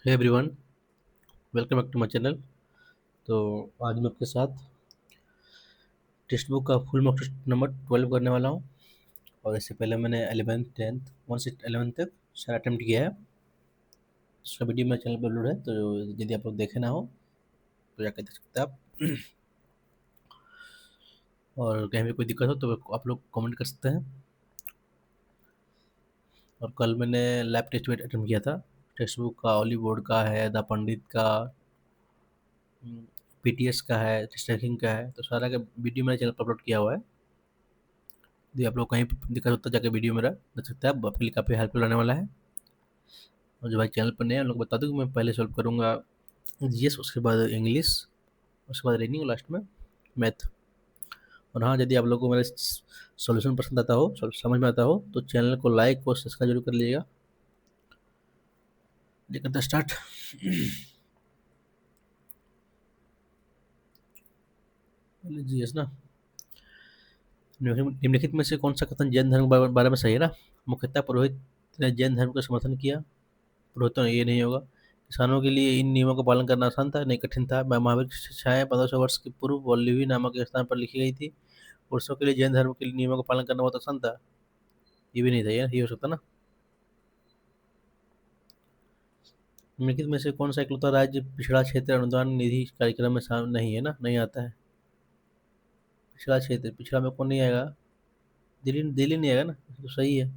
Hey everyone, welcome back to my channel. तो आज मैं आपके साथ टेक्स्ट बुक का फुल मॉक टेस्ट नंबर 12 करने वाला हूँ। और इससे पहले मैंने 11th 10th 1 से 11th तक सारा अटेम्प्ट किया है। उसका वीडियो मेरे चैनल पर अपलोड है, तो यदि आप लोग देखे ना हो तो जाकर देख सकते हैं आप। और कहीं भी कोई दिक्कत हो तो आप लोग कमेंट कर सकते हैं। और कल मैंने लैब टेस्ट भी अटेम्प्ट किया था। टेक्स्ट बुक का ऑली बोर्ड का है, द पंडित का, पीटीएस का है, स्ट्रैकिंग का है, तो सारा का वीडियो मेरे चैनल पर अपलोड किया हुआ है। यदि आप लोग कहीं पे दिक्कत होता है जाके वीडियो मेरा देख सकते हैं, आप आपके लिए काफ़ी हेल्पफुल रहने वाला है। और जो भाई चैनल पर नए हैं उन लोग को बता दूं कि मैं पहले सॉल्व करूंगा जीएस, उसके बाद इंग्लिश, उसके बाद रीडिंग और लास्ट में मैथ। और हाँ, यदि आप लोगों को मेरा सॉल्यूशन पसंद आता हो, समझ में आता हो, तो चैनल को लाइक और सब्सक्राइब जरूर कर लीजिएगा। लेकर स्टार्ट। जीएस ना, निम्नलिखित में से कौन सा कथन जैन धर्म के बारे में सही है ना। मुख्यतः पुरोहित ने जैन धर्म का समर्थन किया। पुरोहितों ने ये नहीं होगा। किसानों के लिए इन नियमों का पालन करना आसान था, नहीं कठिन था। महावीर की शिक्षाएं 1500 वर्ष के पूर्व वल्लभी नामक स्थान पर लिखी गई थी। पुरुषों के लिए जैन धर्म के नियमों का पालन करना बहुत आसान था। ये भी नहीं था, ये हो सकता ना। निम्नलिखित में से कौन सा इकलौता राज्य पिछड़ा क्षेत्र अनुदान निधि कार्यक्रम में शामिल नहीं है ना, नहीं आता है। पिछड़ा क्षेत्र, पिछड़ा में कौन नहीं आएगा? दिल्ली, दिल्ली नहीं आएगा ना, तो सही है।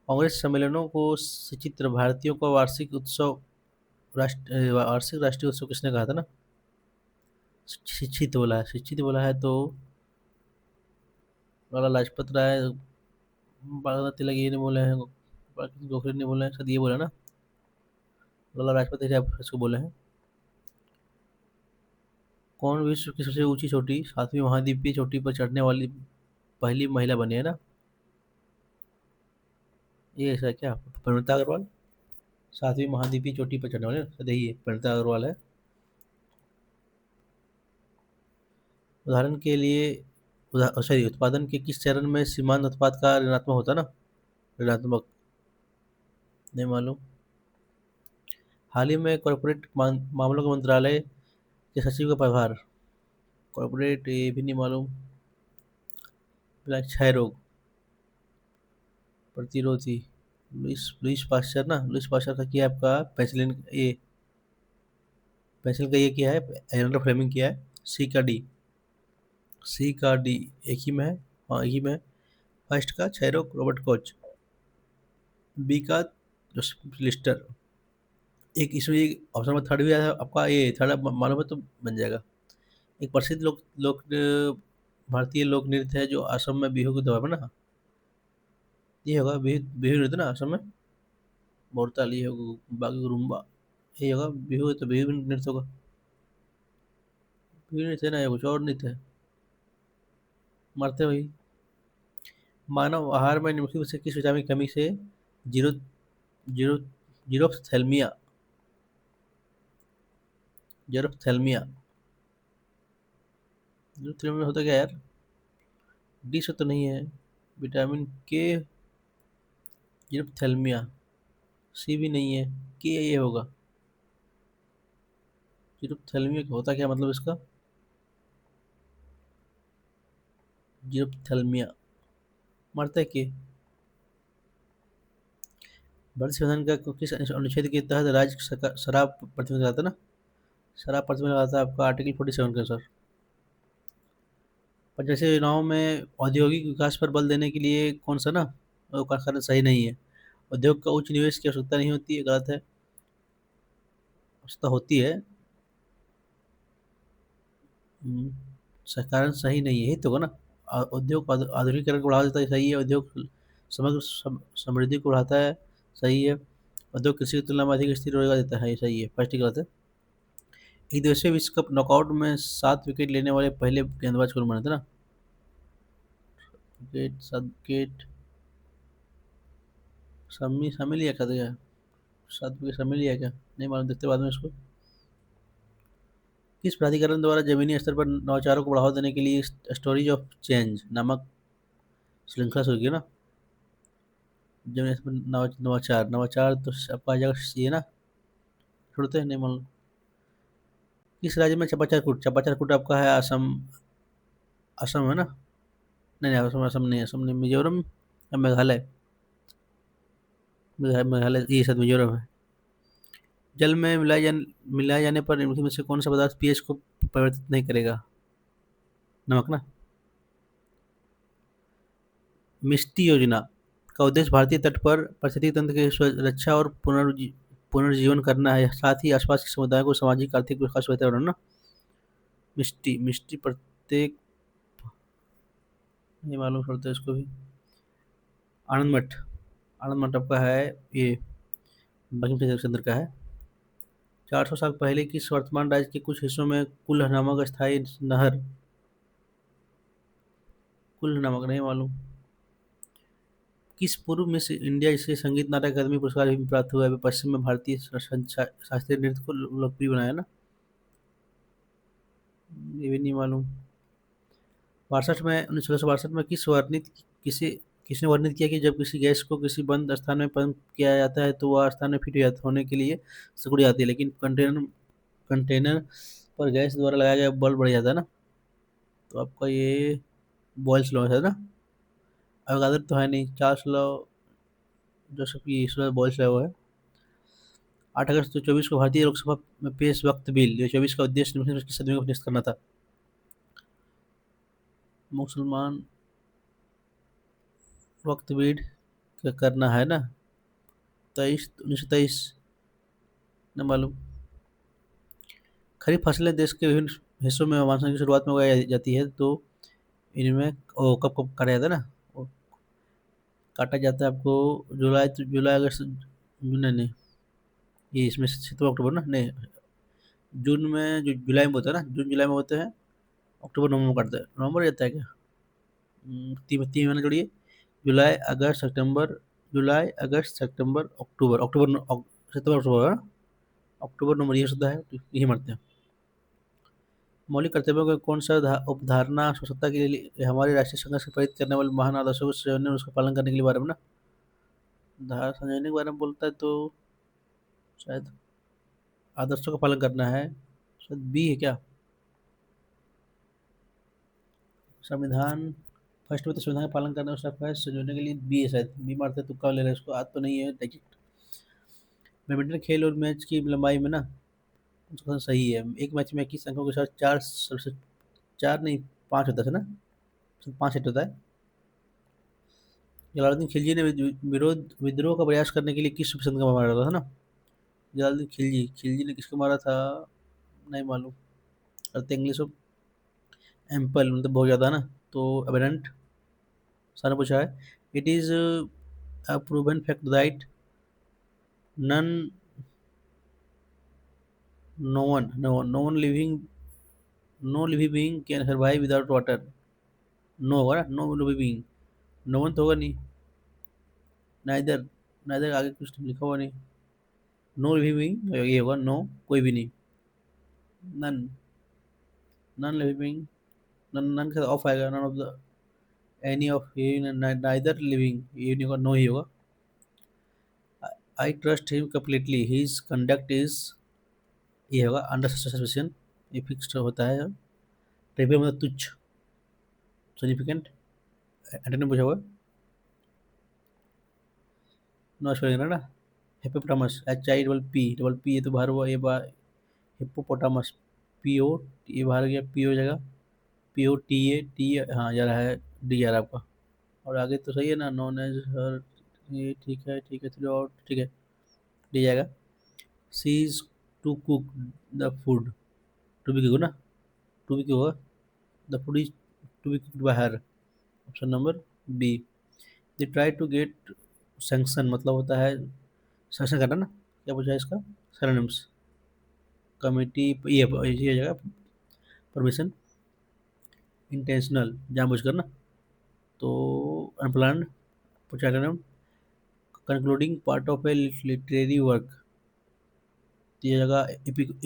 कांग्रेस सम्मेलनों को सचित्र भारतीयों का वार्षिक उत्सव, वार्षिक राष्ट्रीय उत्सव किसने कहा था ना। शिक्षित बोला है, शिक्षित बोला है तो लाला लाजपत राय, बाला तिलक ये नहीं बोले हैं, बाकी गोखले नहीं बोले हैं, शायद ये बोला ना, लाला लाजपत राय आप इसको बोले हैं। कौन विश्व की सबसे ऊंची चोटी, 7वीं महाद्वीपीय चोटी पर चढ़ने वाली पहली महिला बनी है ना। ये ऐसा है क्या? परिणीता अग्रवाल। 7वीं महाद्वीपीय चोटी पर चढ़ने वाले शायद यही है, परिणीता अग्रवाल है। उदाहरण के लिए सॉरी, उत्पादन के किस चरण में सीमांत उत्पाद का ऋणात्मक होता है ना। ऋणात्मक, नहीं मालूम। हाल ही में कॉर्पोरेट मामलों के मंत्रालय के सचिव का पदभार, कॉर्पोरेट, ये भी नहीं मालूम। क्षय रोग प्रतिरोधी, लुइस लुइस पास्चर ना, लुइस पास्चर का किया है आपका। पेंसिलिन ये, पेंसिल का ये किया है एलेक्जेंडर फ्लेमिंग किया है। सी का डी, सी का डी एक ही में है। हाँ, एक ही में है। फर्स्ट का क्षय रोग रॉबर्ट कोच। बी का जोसेफ लिस्टर। एक इसमें एक ऑप्शन में थर्ड भी आया है आपका, ये थर्ड मालूम है तो बन जाएगा। एक प्रसिद्ध भारतीय लोक नृत्य है जो असम में बिहू के त्योहार में ना, ये होगा बिहू, बिहू नृत्य ना असम में। मोरताल ये होगा, बाकी रुम्बा ये होगा। बिहू है तो बिहू नृत्य होगा। बिहू नृत्य है ना, ये कुछ और नृत्य है। मरते वही। मानव आहार में निम्नलिखित में से किस विटामिन की कमी से जीरो जीरो जीरोथैल्मिया, जेरोथैल्मिया, जीरोथैल्मिया होता क्या यार? डी से तो नहीं है। विटामिन के, जीरोथैल्मिया। सी भी नहीं है, के ये होगा। जीरोथैल्मिया होता क्या मतलब इसका? जीरोथैल्मिया, मरता है के। भारतीय संविधान का किस अनुच्छेद के तहत राज्य सरकार शराब प्रतिबंध लगाता है ना। शराब प्रतिबंध लगाता है आपका आर्टिकल 47 के अनुसार। पंचायत चुनाव में औद्योगिक विकास पर बल देने के लिए कौन सा ना, वो कारण सही नहीं है। उद्योग का उच्च निवेश की आवश्यकता नहीं होती है, गलत है। आवश्यकता होती है। हम्म, कारण सही नहीं है, यही तो होगा ना। उद्योग आधुनिकीकरण को बढ़ावा देता है, सही है। उद्योग समग्र समृद्धि को बढ़ाता है, सही है। उद्योग कृषि की तुलना में अधिक स्थिर रोजगार देता है, ये सही है। फर्स्ट गलत है। एक दिवसीय विश्व कप नॉकआउट में 7 विकेट लेने वाले पहले गेंदबाज कौन बने थे ना। विकेट, 7 विकेट, शमी शमी लिया क्या था क्या? 7 विकेट शमी लिया क्या, नहीं मालूम, देखते बाद में इसको। किस प्राधिकरण द्वारा जमीनी स्तर पर नवाचारों को बढ़ावा देने के लिए 'स्टोरीज ऑफ चेंज' नामक श्रृंखला शुरू की ना। जब नवाचार नवाचार तो आपका आ जाएगा ये ना, छोड़ते हैं नहीं मान। किस राज्य में चपाचार कूट आपका है? असम। असम है ना? नहीं नहीं, असम असम नहीं, असम नहीं, मिजोरम या मेघालय। मेघालय ये सब मिजोरम है। जल में मिलाए जाने पर इनमें से कौन सा पदार्थ पीएच को परिवर्तित नहीं करेगा? नमक ना? मिष्टी योजना का उद्देश्य भारतीय तट पर पारिस्थितिक तंत्र की रक्षा और पुनर्जीवन करना है, साथ ही आसपास के समुदाय को सामाजिक आर्थिक विकास वातावरण ना। मिष्टी मिष्टी प्रत्येक, ये मालूम पड़ता है इसको भी। आनंद मठ। आनंद मठ आपका है ये बंकिम चंद्र का है। 400 साल पहले किस वर्तमान राज्य के कुछ हिस्सों में कुल्ह नामक स्थायी नहर, कुल्ह नामक नहीं मालूम। किस पूर्व मिस इंडिया जिसे संगीत नाटक अकादमी पुरस्कार भी प्राप्त हुआ है, पश्चिम में भारतीय शास्त्रीय नृत्य को लोकप्रिय बनाया ना? ये भी नहीं मालूम। 1962 में किसी किसने वर्णित किया कि जब किसी गैस को किसी बंद स्थान में पंप किया जाता है तो वह स्थान में फिट होने के लिए सिकुड़ जाती है, लेकिन कंटेनर कंटेनर पर गैस द्वारा लगाया गया बल्ब बढ़ जाता है ना? तो आपका ये बॉयल्स लॉ है ना? अवगाद्रो तो है नहीं, चार्ल्स लॉ जो सबकी ईश्वर बॉयल्स लॉ है। 8 अगस्त 2024 को भारतीय लोकसभा में पेश वक्त बिल 2024 का उद्देश्य निम्नलिखित में किस आदमी को नियुक्त करना था? मुसलमान वक्त बीड करना है ना? 1923 न मालूम। खरीफ फसलें देश के विभिन्न हिस्सों में मानसून की शुरुआत में उगाई जाती है, तो इनमें कब कब काटा जाता है ना? वो काटा जाता है आपको जुलाई अगस्त नहीं नहीं, ये इसमें सितंबर अक्टूबर ना नहीं, जून में जो जुलाई में होता है ना, जून जुलाई में होते हैं। अक्टूबर नवंबर में काटते हैं, नवंबर जाता है क्या? 3 महीने जोड़िए। जुलाई अगस्त सितंबर अक्टूबर, सितंबर अक्टूबर हाँ? अक्टूबर नवंबर ये होता है, तो यही मरते हैं। मौलिक कर्तव्यों का कौन सा उपधारणा स्वच्छता के लिए हमारे राष्ट्रीय संघर्ष से प्रेरित करने वाले महान आदर्शों को संजोने और उसका पालन करने के लिए बारे में ना? धारा संजोने के बारे में बोलता है तो शायद आदर्शों का पालन करना है, शायद बी है क्या? संविधान फर्स्ट में तो संविधान का पालन करना है, उसका फर्स्ट संजोने के लिए बी है शायद, बी मारते हैं, तुक्का ले रहे हैं इसको, आज तो नहीं है डायरेक्ट। बैडमिंटन खेल और मैच की लंबाई में ना, उसका सही है, एक मैच में 21 अंकों के साथ चार सबसे, चार नहीं 5 होता है ना? 5 हिट होता है। जलालुद्दीन खिलजी ने विद्रोह का प्रयास करने के लिए किस सुफी संत का मारा था ना? जलालुद्दीन खिलजी, खिलजी ने किसको मारा था? नहीं मालूम। करते इंग्लिश ऑफ एम्पल मतलब बहुत ज़्यादा ना, तो अबेरेंट सर ने पूछा है। It is a proven fact that none no one living no living being can survive without water. No होगा ना, no living being, no one तो होगा नहीं। नाइदर, नाइदर आगे कुछ लिखा हुआ नहीं। नो लिविंग बीइंग ये होगा, नो कोई भी नहीं। None, none living being, none none के साथ ऑफ आएगा, none of the any of, ये नाइदर लिविंग ये नहीं होगा, नो ही होगा। I trust him completely his conduct is, ये होगा अंडर सस्पेंशन, ये फिक्स्ड होता है। ट्रिवियल मतलब तुच्छ, सिग्निफिकेंट, एंटोनिम पूछा हुआ है। नो स्पेलिंग ना। Hippopotamus H I double P, ये तो बाहर हुआ, ये बाहर हिप्पोपोटामस, पी ओ, ये बाहर गया, पी हो जाएगा, P O T A T, हाँ जा रहा है, डी आ रहा है आपका। और आगे तो सही है ना, नॉन एज हर, ये ठीक है थ्रू आउट, ठीक है, डी जाएगा। She is to cook the food, to be cook ना, टू बी होगा, the food is to be cooked by her, option number B. They try to get sanction मतलब होता है सैंक्शन करना ना, क्या पूछा है इसका? सैरोनिम्स, कमिटी, ये हो जाएगा, परमिशन, इंटेंशनल जानबूझकर ना, तो अनप्लान्ड, पुचैटरम, concluding part of a literary work, ये जगह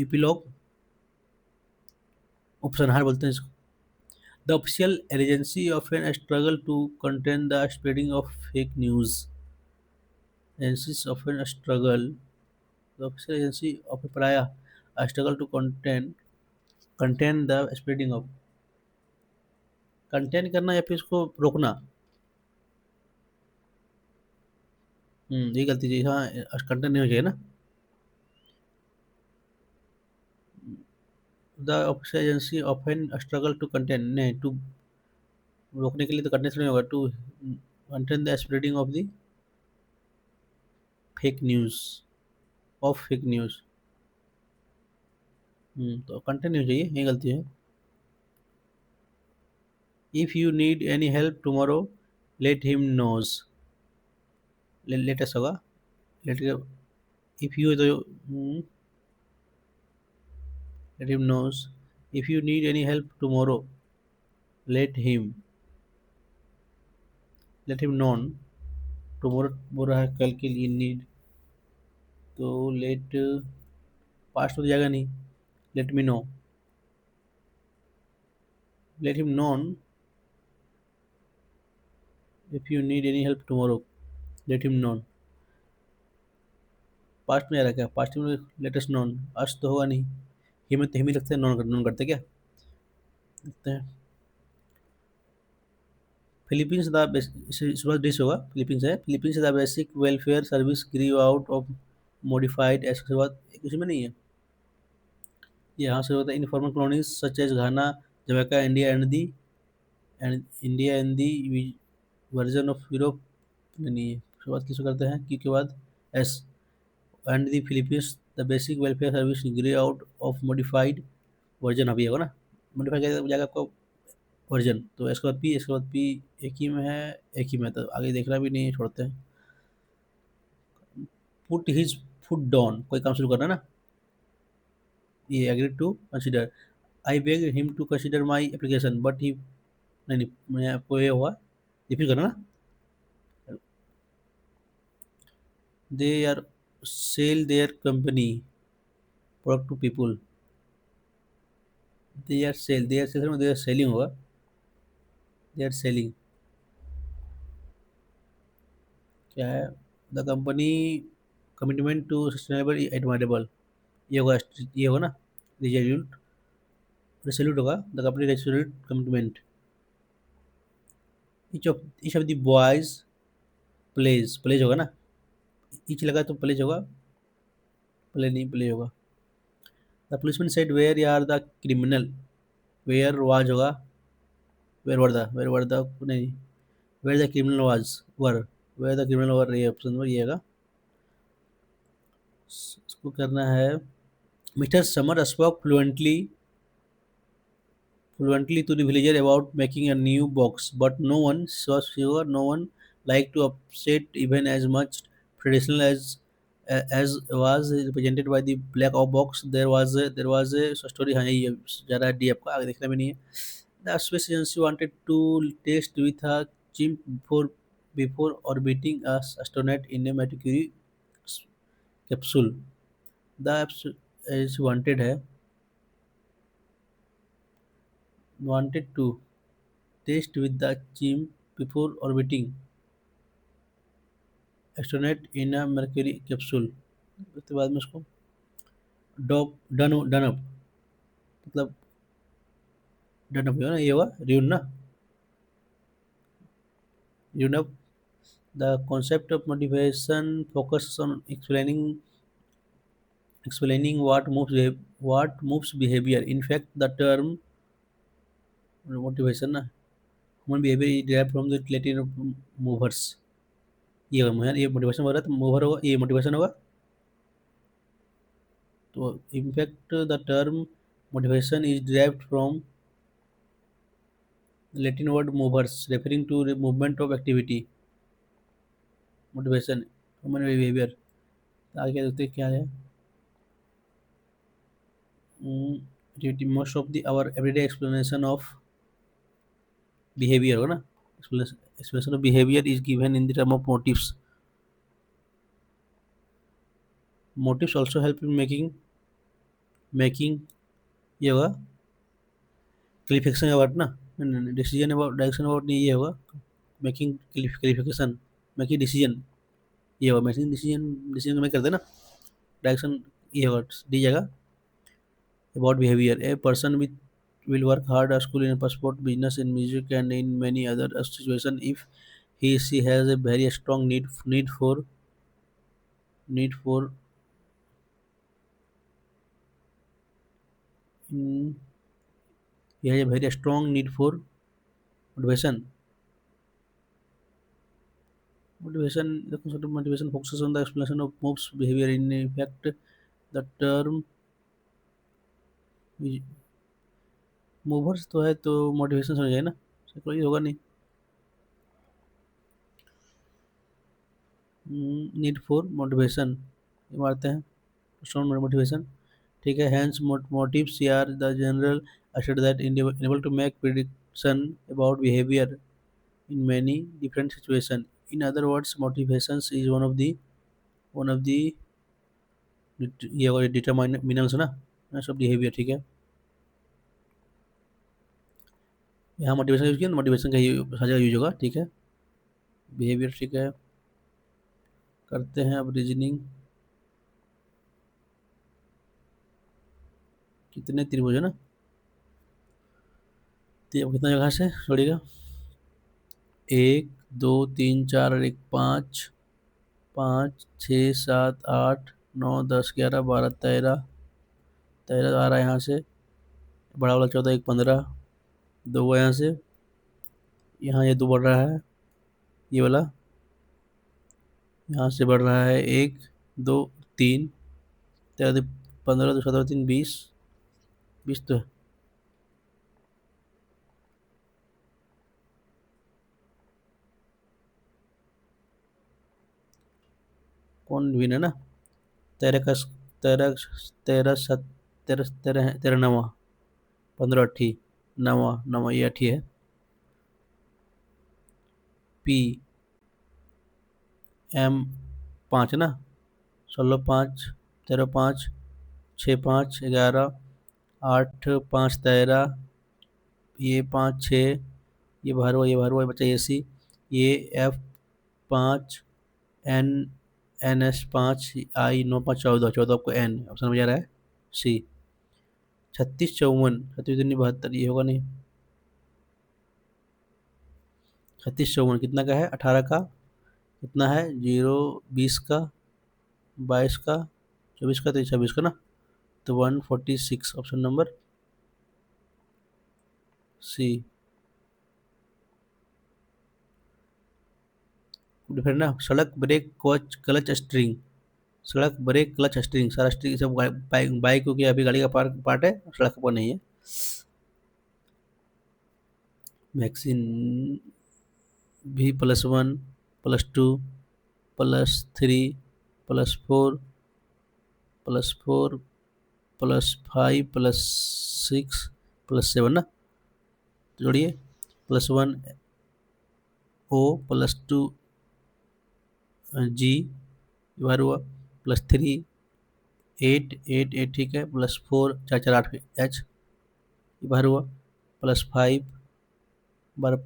एपिलॉग, उपसंहार बोलते हैं इसको। The official agency of an struggle to contain the spreading of fake news, Agencies often struggle. The official agency of a pariah a struggle to contain the spreading of contain करना या फिर इसको रोकना। ये गलती जी हाँ। कंटेन नहीं हो चाहिए ना। The official agency often struggle to contain नहीं टू रोकने के लिए तो करने से नहीं होगा to contain the spreading of the fake news of fake news. तो कंटेन नहीं हो चाहिए ये गलती है। If you need any help tomorrow let him knows latest होगा लेट इफ़ यू तो let him knows if you need any help tomorrow let him known tomorrow बोल रहा है कल के लिए नीड तो लेट पास्ट तो जाएगा नहीं late me no late him non if you need any help tomorrow let him non past में आ रहा है क्या पास्ट में लेटेस्ट नॉन आज तो होगा नहीं ही में लगता है नॉन करते क्या लगता है फिलीपींस द शुरुआत डिश होगा फिलीपींस है Philippines the basic welfare service grew out of modified ऐसा शुरुआत कुछ में नहीं है यहाँ से होता है informal colonies such as Ghana Jamaica India and the version of Europe नहीं है शुरुआत किससे करते हैं क्यू के बाद S and the Philippines the basic welfare service grew out of modified version अभी होगा ना मॉडिफाई किया जाएगा आपको वर्जन तो इसके बाद पी एक ही में है एक ही में तो आगे देखना भी नहीं है छोड़ते हैं पुट हिज फुट डाउन कोई काम शुरू करना है ना ये agree to consider I beg him to consider my application but he नहीं मैं आपको ये हुआ रिपीट करना ना they are sell their company product to people they are selling होगा दे आर सेलिंग क्या है the company commitment to sustainable admirable ये होगा ना रिजल्यूट रेसोल्यूट होगा the company resolute commitment each of the boys pledge होगा ना each लगा तो प्लेज होगा प्ले नहीं प्ले होगा the policeman said where are the criminal where was होगा वेयर वर द नहीं where the criminal was were where the criminal were ये ऑप्शन में ये होगा इसको करना है mister Summer spoke fluently to the villager about making a new box, but no one was sure. No one liked to upset even as much traditional as was represented by the black of box. There was a story. हाँ ये ज़्यादा deep का आगे देखना भी नहीं है. The space agency wanted to test with a chimp before orbiting a astronaut in a Mercury capsule. The agency wanted to test with the chimp before orbiting astronaut in a Mercury capsule. उसके बाद में उसको डॉप done up मतलब done up ना ये हुआ ruin up the concept of motivation focuses on explaining what moves behavior. In fact, the term motivation ना human behavior is derived from the Latin of movers. ये मोटिवेशन हो रहा है तो मूवर होगा ये मोटिवेशन होगा तो in fact the term motivation is derived from Latin word movers referring to movement of activity motivation human behaviour आगे देखते हैं क्या है most of the our everyday explanation of behaviour होगा ना explanation of behaviour is given in the term of motives also help in making ये होगा clarification about ना डिसीजन अबाउट डायरेक्शन अबाउट नहीं ये होगा मेकिंग क्लिफिकेशन मेकिंग डिसीजन ये होगा मैसेजिंग डिसीजन, डिसीजन में करते हैं ना, डायरेक्शन ये होगा डी जगह। About behaviour, a person with will work hard at school, in passport, business, in music, and in many other situations if he she has a very strong need for mm, he has a very strong need for motivation. Motivation, the concept of motivation focuses on the explanation of moves behavior. In effect, the term movers तो है तो motivation समझ जाए ना, psychology होगा नहीं। Need for motivation, ये मारते हैं स्ट्रॉन्ग मोटिवेशन। ठीक है, hence motives are the general assured that enable to make prediction about behavior in many different situations. In other words, motivations is one of the ये होगा determinants ना सब behaviour. ठीक है, यहाँ मोटिवेशन यूज किया, मोटिवेशन का हर जगह यूज होगा। ठीक है, बिहेवियर। ठीक है, करते हैं अब रीजनिंग। कितने त्रिभुज है ना, तो अब कितना जगह से जोड़ेगा, 1 2 3 4 और 1 5, 5 6 7 8 9 10 11 12 13, 13 आ रहा है यहाँ से, बड़ा वाला 14 1 15, 2 हुआ यहाँ से, यहाँ ये 2 बढ़ रहा है, ये वाला यहाँ से बढ़ रहा है 1 2 3, 13 15 2 17 3 20, 20 तो है। कौन विन है ना, 13 का 13 13 13 13 13 नवा 15 अट्ठी, नवा नवा ये अट्ठी है। पी एम 5 ना, 16 5 13 5 6 5 11 8 5 13, ये 5 6, ये बाहर हुआ बचा ये सी, ये एफ 5, एन एन एस 5, आई 9 5 14, 14 आपको एन ऑप्शन में जा रहा है सी। 36 54, 36 72 ये होगा नहीं, 36 54 कितना का है, 18 का, कितना है 0 20 का, 22 का, 24 का, तो 26 का ना, तो 146 ऑप्शन नंबर सी। फिर ना, सड़क ब्रेक कोच क्लच स्ट्रिंग, सड़क ब्रेक क्लच स्ट्रिंग, सारा स्ट्रिंग सब बाइक बाइक क्योंकि अभी गाड़ी का पार्ट है, सड़क का नहीं है। वैक्सीन V+1 +2 +3 +4 +4 +5 +6 +7 ना, तो जोड़िए, +1 O +2 G बाहर हुआ, +3 8 8 8 ठीक है, +4 4 4 8 H बाहर हुआ, +5 12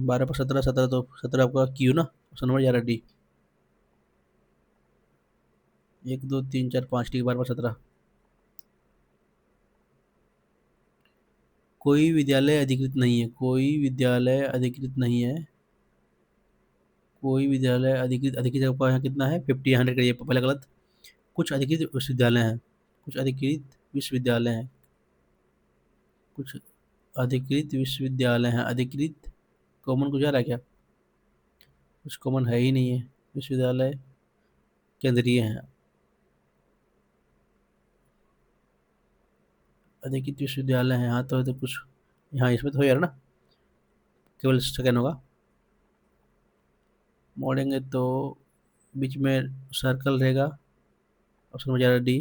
12 पर 17 17, तो 17 आपका क्यू ना, ऑप्शन नंबर 11 डी। 1 2 3 4 5 ठीक, 12 पर 17। कोई विद्यालय अधिकृत नहीं है, कोई विद्यालय अधिकृत नहीं है, कोई विद्यालय अधिकृत, अधिकृत आपका यहाँ कितना है 50 100 करिए पहले गलत। कुछ अधिकृत विश्वविद्यालय हैं, कुछ अधिकृत विश्वविद्यालय हैं, कुछ अधिकृत विश्वविद्यालय हैं, अधिकृत कॉमन को जा रहा है क्या, कुछ कॉमन है ही नहीं है, विश्वविद्यालय केंद्रीय हैं, अधिकृत विश्वविद्यालय हैं, यहाँ तो कुछ यहाँ इसमें तो हो यार ना, केवल सेकेंड होगा। मोड़ेंगे तो बीच में सर्कल रहेगा, ऑप्शन नंबर 11 डी।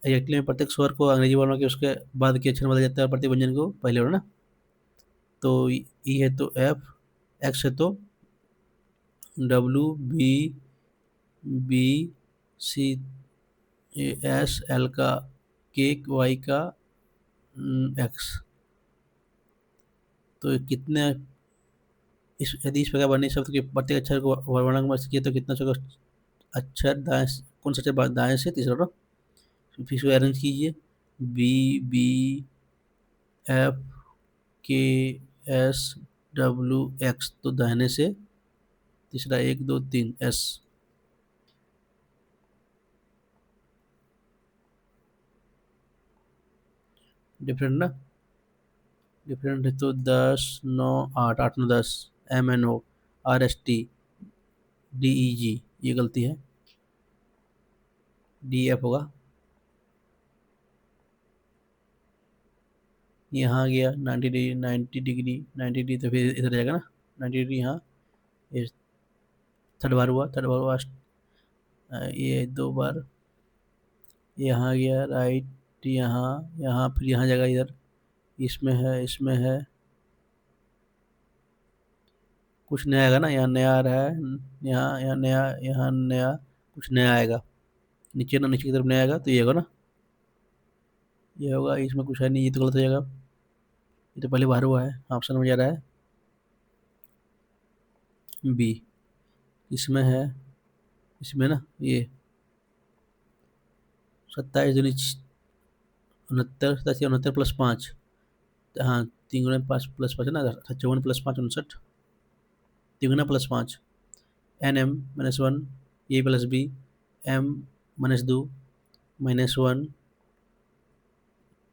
एग्जैक्टली में प्रत्येक स्वर को अंग्रेजी वर्णों के उसके बाद के अक्षर में बदल जाता है, प्रत्येक व्यंजन को पहले वर्ण ना, तो ई है तो एफ, एक्स है तो W, B B C, S, L का के, वाई का एक्स, तो कितने इस यदि इस प्रकार वर्णित शब्द के प्रत्येक अक्षर को वर्णमाला किया तो कितना अक्षर अक्षर दाएं कौन सा अक्षर दाएं से तीसरा रो फिर इसको अरेंज कीजिए। बी बी एफ के एस डब्ल्यू एक्स तो दाहिने से तीसरा 1 2 3 एस। डिफरेंट ना, डिफरेंट है तो 10 9 8 8 9 10 MNO RST DEG ये गलती है, DF होगा। यहाँ गया 90 डिग्री 90 डिग्री 90 डिग्री तो फिर इधर जाएगा ना 90 डिग्री यहाँ। ये थर्ड बार हुआ, थर्ड बार हुआ। ये 2 बार यहाँ गया राइट, यहाँ यहाँ फिर यहाँ जाएगा इधर, इसमें है इसमें है कुछ नया आएगा ना, यहाँ नया आ रहा है, यहाँ यहाँ नया, यहाँ नया कुछ नया आएगा, नीचे ना नीचे की तरफ नया आएगा तो ये होगा ना, ये होगा। इसमें कुछ है नहीं, ये तो गलत हो जाएगा, ये तो पहले बाहर हुआ है। ऑप्शन में जा रहा है बी। इसमें है, इसमें ना ये 27 दूनी 69, 69 प्लस 5, हाँ 3 गुना 5 प्लस 5 है ना, 54 + 5 59, 3 गुना +5 NM-1 ए प्लस बी M-2 -1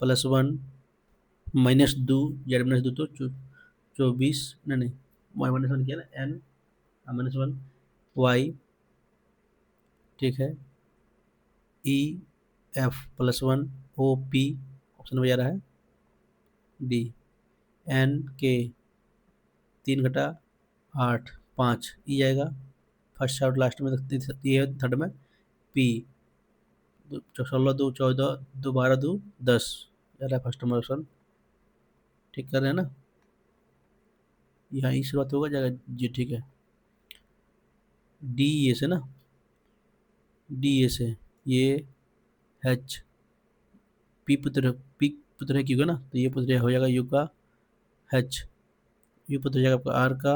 +1 -2 Z-2 तो 24 नहीं नहीं -1 किया ना N -1 Y ठीक है EF+1 OP ऑप्शन में जा रहा है डी। NK 3 - 8 5 ई आएगा फर्स्ट आउट लास्ट में, ये थर्ड में P 16 2 14 2 12 2 10 जा रहा है फर्स्ट नंबर ऑप्शन। ठीक कर रहे हैं ना, यहाँ ई शुरुआत होगा जाएगा जी ठीक है। डी ए से ना, डी ए से ये H पी पुत्र है क्यों ना, तो ये पुत्र हो जाएगा यू का H, यू पुत्र हो जाएगा आपका आर का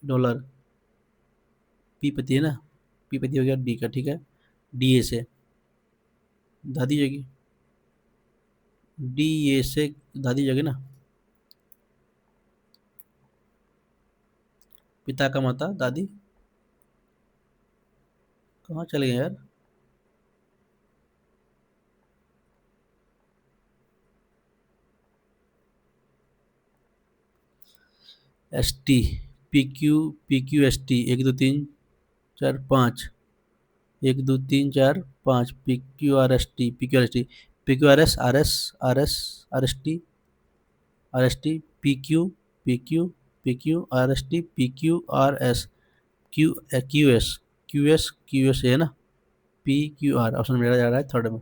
डॉलर, पी पति है ना, पी पति हो गया डी का ठीक है। डी ए से दादी जाएगी, डी ए से दादी जाएगी ना, पिता का माता दादी, कहाँ चले गए यार। S T P Q S T 1 2 3 4 5 1 2 3 4 5 P Q R S T P Q R S T P Q R S Q Q S है ना, पी क्यू आर ऑप्शन मेरा जा रहा है थर्ड में।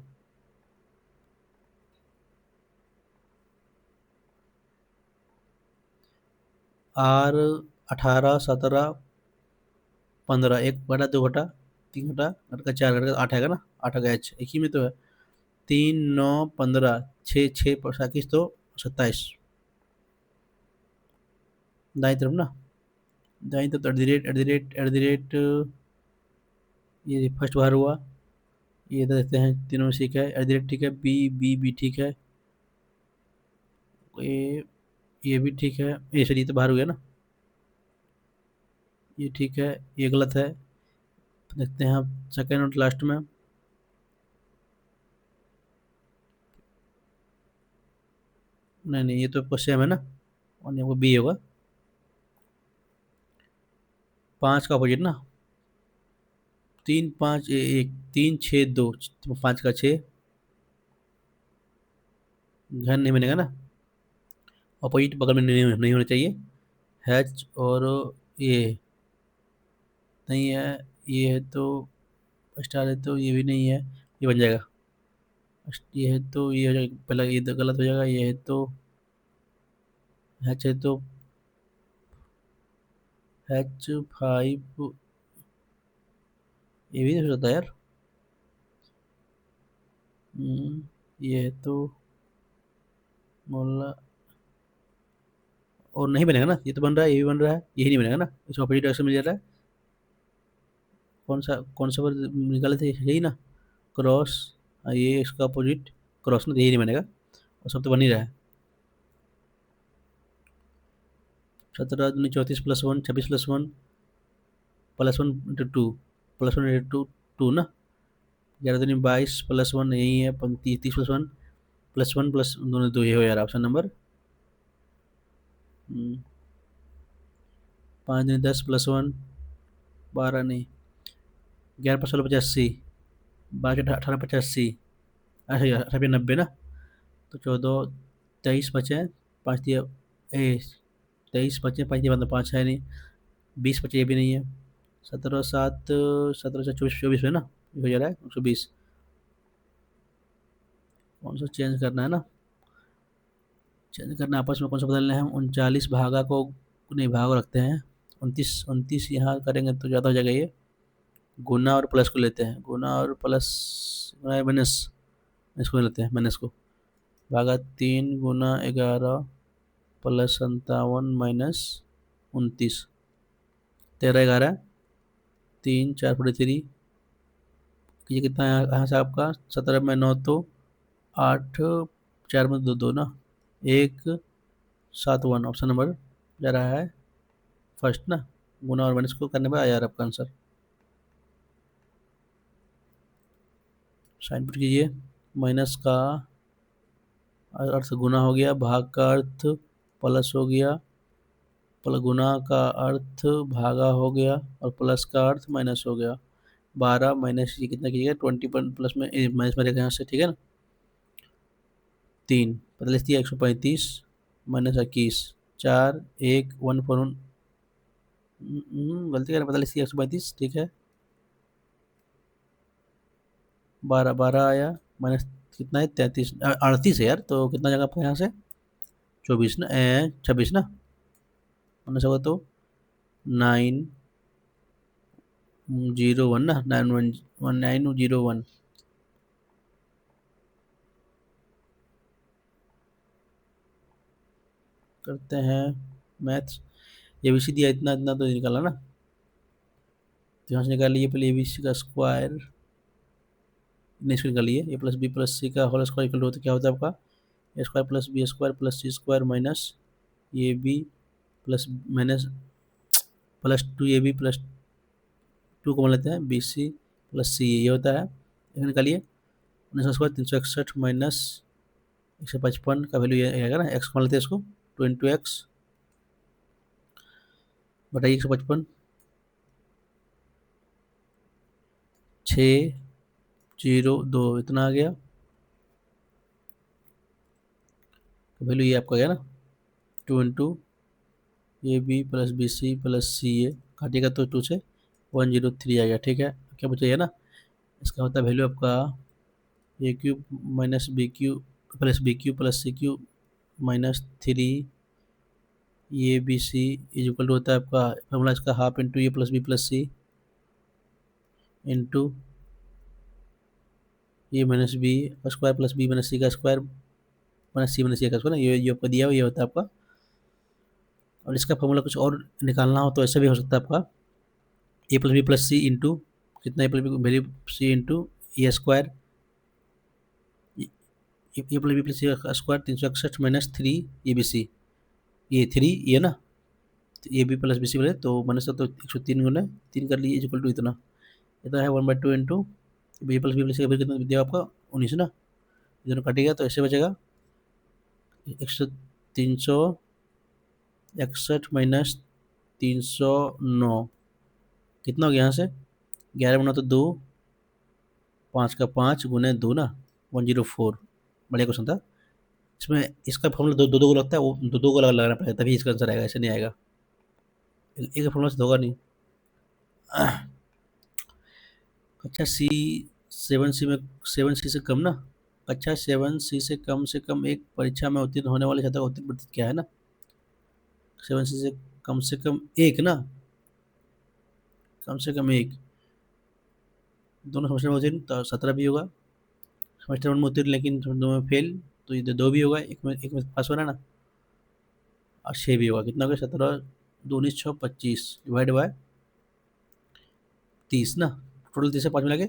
आर 18 17 15 1/2 2/3/4 8 आएगा ना, 8 का एच एक ही में तो है। 3 9 15 6 6 27 तो 27 दाई तरफ ना, दाई तरफ एट द रेट ये फर्स्ट बार हुआ, ये दे देते हैं तीनों में ठीक है एट द रेट ठीक है। बी बी बी ठीक है, ये भी ठीक है, ये सही तो बाहर हो गया ना, ये ठीक है ये गलत है। देखते हैं आप सेकेंड और लास्ट में, नहीं नहीं ये तो आपको सेम है ना, और नहीं आपको बी होगा 5 का अपोजिट ना, 3 5 1 3 6 2 5 का 6 घर नहीं बनेगा ना, अपोजिट बगल में नहीं होना चाहिए। हैच और ये नहीं है, ये है तो स्टार है तो ये भी नहीं है, ये बन जाएगा। ये है तो ये हो जाएगा पहला, ये तो गलत हो जाएगा, ये है तो हैच है तो H5 ये भी नहीं हो सकता यार। ये है तो मोला और नहीं बनेगा ना, ये तो बन रहा है, ये भी बन रहा है, यही नहीं बनेगा ना, इसमें ऑपोजिट डायरेक्शन में जा रहा है। कौन सा वर्ड निकाले थे, यही ना, क्रॉस। ये इसका अपोजिट क्रॉस ना, तो यही नहीं बनेगा, और सब तो बन ही रहा है। 17 दूनी 34 +1 26 +1 +1 इंटू टू, +1 इंटू टू ना। 11 दूनी 22 +1 यही है 30 +1 +1 प्लस दोनों दो, ये हो यार ऑप्शन नंबर। 5 दूनी 10 +1 12 नहीं, 11 + 16 = 85, 12 × 18 = 85, अच्छा 18 × 90 ना, तो 14 23 बचे, 5 दिया, ए 23 बचे, 5 दिया, मतलब 5 है नहीं, 20 बचे, ये भी नहीं है। 17 7 17 से 24 है ना, ये हो जा रहा है 120। कौन सा चेंज करना है ना, चेंज करना है, आपस में कौन सा बदलना है, 39 भागा को, नहीं भागा को रखते हैं, 29 यहाँ करेंगे तो ज़्यादा हो जाएगा ये। गुना और प्लस को लेते हैं, गुना और प्लस, माइनस, इसको लेते हैं माइनस को, भागा 3 × 11 +57 -29, 13 11 3 4 43, ये कितना है यहाँ से आपका, 17 में 9 तो 8, 4 में 2 2 ना, 1 7 1 ऑप्शन नंबर जा रहा है फर्स्ट ना, गुना और माइनस को करने पर आ जा रहा है आपका आंसर। साइन पुट कीजिए, माइनस का अर्थ गुना हो गया, भाग का अर्थ प्लस हो गया, प्लस गुना का अर्थ भागा हो गया, और प्लस का अर्थ माइनस हो गया। 12 माइनस ये कितना कीजिएगा, 20 प्लस में माइनस में रहेगा यहाँ से, ठीक है ना। 3 45 135 -21, 4 1 1 4 गलती कर, 45 135, ठीक है। 12 12 आया, माइनस कितना है, 33 38 है यार, तो कितना जगह आपका यहाँ से, 24 ना, 26 ना, माइनस होगा तो 901 ना, 910 1 करते हैं मैथ्स। ए बी सी दिया, इतना इतना तो निकाला ना, तो यहाँ से निकाल लिए पहले ए बी सी का स्क्वायर, नेक्स्ट निकालिए, A plus B plus C का होल स्क्वायर इक्वल होता क्या होता है आपका, A square plus B square plus C square minus A B plus minus +2ab + 2 को मान लेते हैं, बी सी प्लस सी, ये होता है। ये निकालिए, 19 का स्क्वायर 361 माइनस 155 का वैल्यू ये आएगा ना, एक्स को मान लेते हैं इसको, 2 × x बटाइए 155, 602 इतना आ गया, तो वैल्यू ये आपका गया ना, 2 × ab + bc + ca, काटिएगा तो 2 से 103 आ गया, ठीक है। क्या बचा ना, इसका होता है वैल्यू आपका a³ - bq + bq + cq -3 abc is equal to होता है आपका फॉर्मूला इसका, half into A plus B plus C into A minus B का square plus B minus C का square minus C minus A का square ना, ये आपका दिया हुआ ये होता है आपका। और इसका फॉर्मूला कुछ और निकालना हो तो ऐसा भी हो सकता है आपका, ए plus B plus C into कितना, ए plus B value C into ए स्क्वायर, ए प्लस बी प्लस सी का स्क्वायर 361 -3 ए बी सी, ये 3 ये ना, तो A B plus B C बोले तो माइनस तो 103 गुना 3 कर लिए इक्वल टू इतना, इतना है 1/2 into B plus B plus C का कितना दिया आपका 19 ना, इधर कटेगा तो ऐसे बचेगा 361 - 309, कितना हो गया यहाँ से, 11 × 2 5 का 5 गुने 2 ना, 104, बढ़िया क्वेश्चन था। इसमें इसका फॉर्मूला दो दो को लगता है, वो दो दो को लगाना पड़ेगा तभी इसका आंसर आएगा, ऐसे नहीं आएगा, एक फॉर्मूला से तो होगा नहीं। कक्षा सी 7C में 7C से कम ना, कक्षा 7C से कम एक परीक्षा में उत्तीर्ण होने वाले छात्र का उत्तीर्ण प्रतिशत क्या है ना, 7C से कम एक ना, कम से कम एक, दोनों सेमेस्टर में उत्तीर्ण तो 17 भी होगा, सेमेस्टर 1 में उत्तीर्ण लेकिन दो में फेल, तो इधर 2 भी होगा, एक में पास होना ना, और 6 भी होगा, कितना हो गया 17 दो 19 6 25 डिवाइड बाय 30 ना, टोटल 30 से 5 मिला के,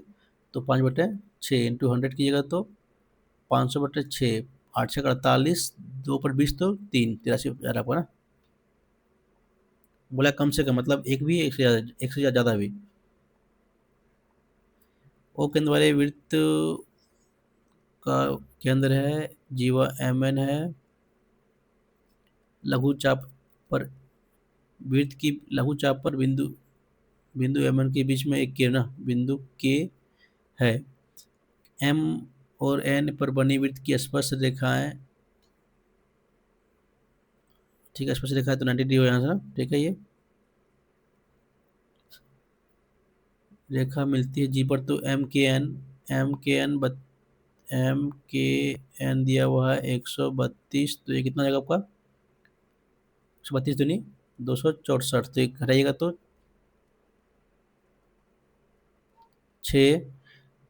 तो 5/6 इंटू 100 कीजिएगा तो 500/6, 8×6 = 48, 2/20 तो 3 83,000 आपका ना। बोला कम से कम मतलब एक भी, एक से ज़्यादा, एक से ज़्यादा भी। ओ केंद्र वाले वृत्त का केंद्र है, जीवा mn है, लघु चाप पर वृत्त की लघु चाप पर बिंदु बिंदु mn के बीच में एक किरण बिंदु k है। m और n पर बनी वृत्त की स्पर्श रेखाएं, ठीक है, स्पर्श रेखा है तो 90 डिग्री हो यहाँ से ना, ठीक है। ये रेखा मिलती है जी पर, तो एम के एन दिया हुआ है 132, तो ये कितना जाएगा आपका 132 दूनी 264, तो एक घटाइएगा तो 6,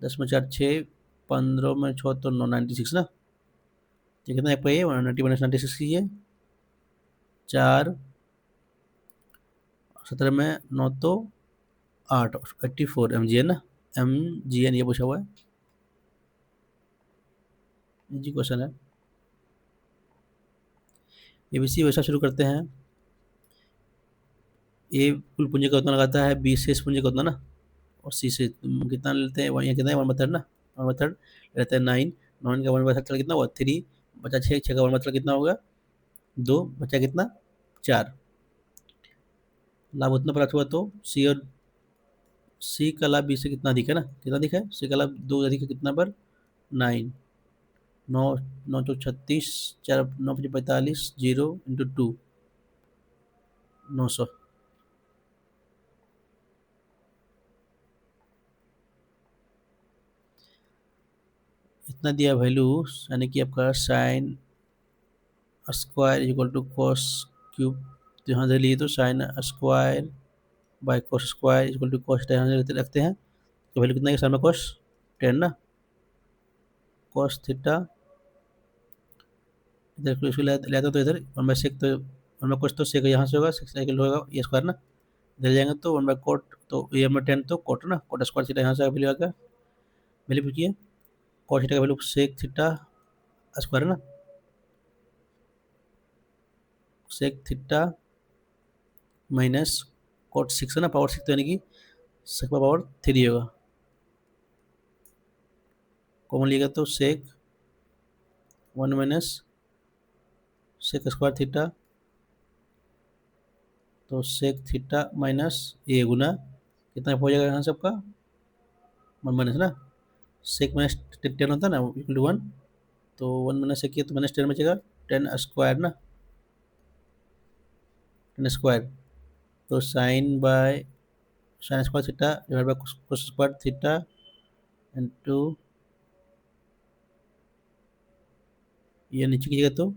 10 में 4 6, 15 में 6 तो 9 96 ना, तो कितना आपका ये 190 - 96 कीजिए, 4 17 में 9 तो 8 84 एम जी एन ना, एम जी एन ये पूछा हुआ है, जी क्वेश्चन है। एबीसी वैसा शुरू करते हैं। ए कुल पूंजी का उतना लगाता है, बी शेष पूंजी का उतना ना, और सी से तुम कितना लेते हैं, यहाँ कितना है 1/3 ना, 1/3 रहता है 9, 9 का 1/3 कितना हुआ 3, बचा 6, 6 का 1/3 कितना होगा 2, बचा कितना 4, लाभ उतना प्राप्त हुआ, तो सी का लाभ बी से कितना अधिक है ना, कितना अधिक है, सी का लाभ 2 अधिक है कितना पर 9, 9 9 तो 36, 4 9 5 45, 0 × 2 900, इतना दिया वैल्यू, यानी कि आपका sine square equal to cos cube, तो यहाँ से लिए तो sine square by cos square equal to cos, यहाँ से रखते हैं, तो वैल्यू कितना है साइन में कॉस 10 ना, कॉस थीटा इधर इसको ले आता तो इधर 1/sec, तो 1/cos तो sec यहाँ से होगा, sec साइकिल होगा ये स्क्वायर ना, इधर जाएंगे तो 1/cot, तो ये में 10 तो cot ना, cot स्क्वायर थीटा यहाँ से वैल्यू आ गया, वैल्यू पूछिए cos थीटा का वैल्यू sec थीटा स्क्वायर है ना, sec थीटा माइनस cot 6 है ना, पावर 6 तो यानी कि sec का पावर 3 होगा, कॉमन लिएगा तो sec 1 minus sec square theta, तो sec थीटा माइनस ए गुना कितना हो जाएगा यहाँ सबका 1 माइनस ना, sec माइनस 10 होता है ना इक्वल टू 1, तो 1 माइनस sec किया तो माइनस 10 बचेगा 10 स्क्वायर ना, 10 स्क्वायर, तो sine square theta divide by cos square theta into ये नीचे कीजिएगा तो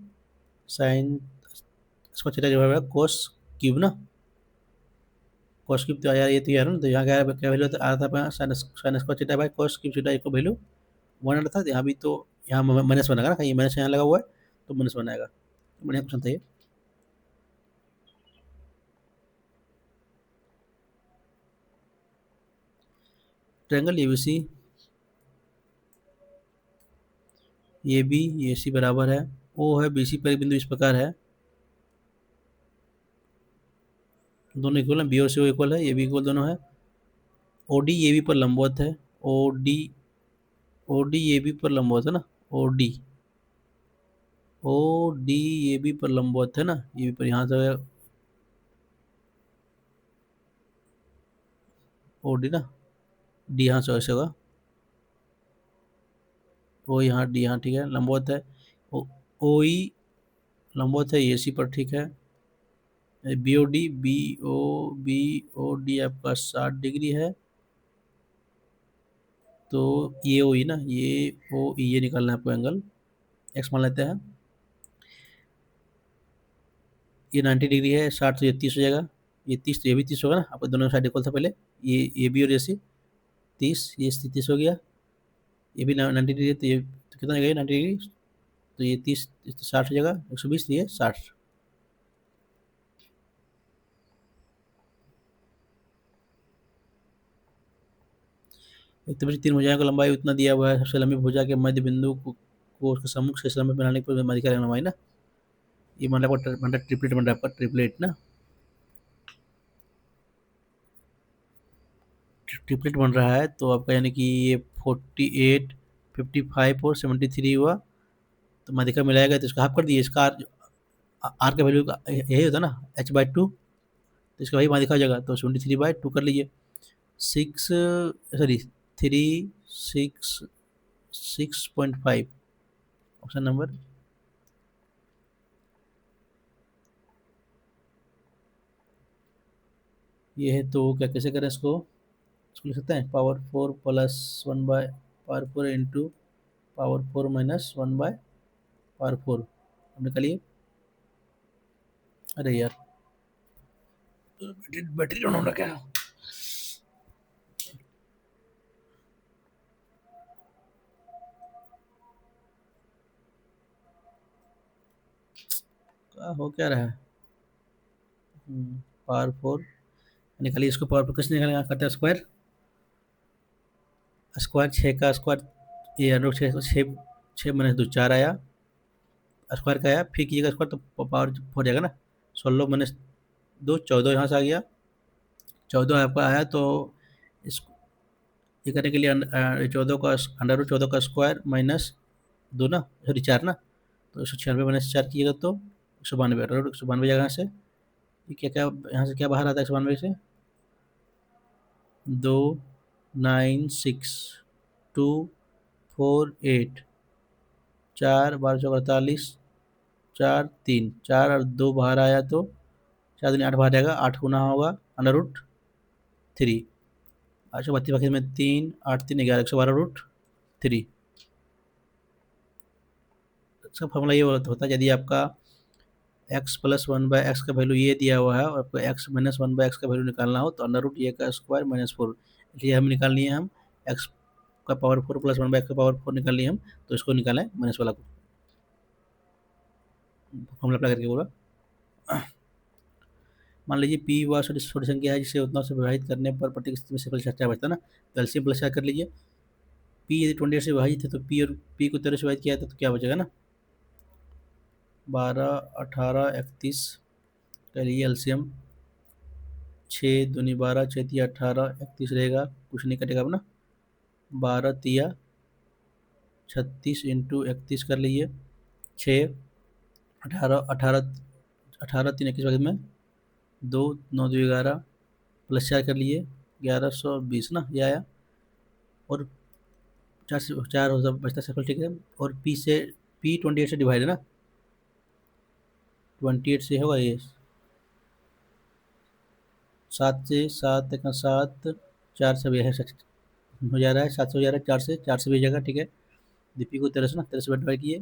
sine square theta divide by cos cube ना, कोस क्यूब तो आया, ये तो यार ना, तो यहाँ क्या वैल्यू आ रहा था sine square theta by cos cube theta को वैल्यू 1 आ रहा था, यहाँ भी तो यहाँ माइनस बनेगा ना, कहीं माइनस यहाँ लगा हुआ है तो माइनस बनाएगा, बढ़िया क्वेश्चन था ये। ट्रायंगल एबीसी, ये बी ये सी बराबर है, ओ है बीसी पर एक बिंदु इस प्रकार है, दोनों इक्वल है, बी और सी इक्वल है, ये भी इक्वल दोनों है, ओडी ए बी पर लंबवत है, ओडी ओडी ए बी पर लंबवत है ना, ओडी ओडी ए बी पर लंबवत है ना, ये भी पर यहाँ से ओडी ना, डी यहाँ से ऐसे होगा, ओ यहाँ डी यहाँ, ठीक है लंबवत है, ओ ई लंबवत है ए सी पर, ठीक है, B O D B O D आपका 60 डिग्री है, तो ये ओ ई ना, ये ओ ई ये निकालना है आपको एंगल, एक्स मान लेते हैं, ये 90 डिग्री है, 60 तो ये 30 हो जाएगा, ये 30 तो ये भी 30 होगा ना, आपको दोनों साइड इक्वल था पहले, ये बी और ये सी 30, ये 30 हो गया, ये भी 90 डिग्री, तो ये तो कितना हो गया 90 डिग्री, तो ये 30 60 हो जाएगा, 120 तो ये 60, एक त्रिभुज तीन भुजाओं की लंबाई उतना दिया हुआ है, सबसे लंबी भुजा के मध्य बिंदु को उसके सम्मुख से लंबे बनाने पर मध्य का लंबाई ना, ये मतलब ट्रिपलेट बन रहा है आपका, ट्रिपलेट ना, ट्रिपलेट बन रहा है तो आपका यानी कि ये 48, 55 और 73 हुआ, तो माध्यिका मिलाएगा तो इसका हाफ कर दिए, इसका आर का वैल्यू यही होता है ना, h/2, तो इसका वही माध्यिका हो जाएगा, तो 73/2 कर लीजिए। 6, सॉरी, 3, 6, 6.5, ऑप्शन नंबर, ये है। तो क्या कैसे करें इसको, लिख सकते हैं पावर 4 + 1/पावर 4 इंटू पावर 4 - 1/पावर 4, हम निकालिए। अरे यार, बैटरी डाउन हो रहा क्या, हो क्या रहा है। पावर 4 निकालिए, इसको पावर 4 किसने निकालेगा, करता है स्क्वायर, स्क्वायर 6 का स्क्वायर, ये अंडर 6 - 2 4 आया, स्क्वायर का आया, फिर कीजिएगा स्क्वायर तो पावर 4 जाएगा ना, 16 - 2 14 यहाँ से आ गया, 14 आपका आया, तो इस ये करने के लिए 14 का स्क्वायर -2 ना, सॉरी 4 ना, तो 196 - 4 कीजिएगा तो 192, 192 जाएगा यहाँ से, ये क्या क्या यहाँ से क्या बाहर आता है 192 से, 2, 9, 6, 2, 4, 8, 4 12 चौक 48, 4 3, 4 और 2 बाहर आया तो 4 दूनी 8 बाहर जाएगा, 8 गुना होगा √3, 832 बाकी में 3, 8 3 11, 112√3। इसका फॉर्मूला ये होता है, यदि आपका x+1/x का वैल्यू ये दिया हुआ है और आपको x-1/x का वैल्यू निकालना हो तो √a² -4, इसलिए हम निकाल लिए, हम x का पावर 4 + 1/x का पावर 4 निकाल लिए हम, तो इसको निकालें माइनस वाला को, फॉर्मूला अप्लाई करके बोला। मान लीजिए p वह छोटी संख्या है जिसे उतना से विभाजित करने पर प्रत्येक स्थिति में सिंपल चार बचता है ना, तो एलसीएम प्लस कर लीजिए। p यदि 28 से विभाजित है तो p को 13 से विभाजित किया था तो क्या बचेगा ना, 12, 18, 31, कह लीजिए एलसीएम, 6 दूनी 12, 6 तिया 18, 31 रहेगा, कुछ नहीं कटेगा अपना, 12 तिया 36 इंटू 31 कर लीजिए, 6, 18, 18, 18 3 21 में 2 9 2 11 +4 कर लिए, 1120 ना ये आया, और 4 से 4 होता बचता सफल, ठीक है, और पी 28 से डिवाइड है ना, 28 से होगा ये, 7 से 7 का 7, 4 से भी है, हो जा रहा है, 7 से हो जा रहा है, 4 से भी जाएगा, ठीक है। दीपी को 13 से ना, 13 से डिवाइड किए,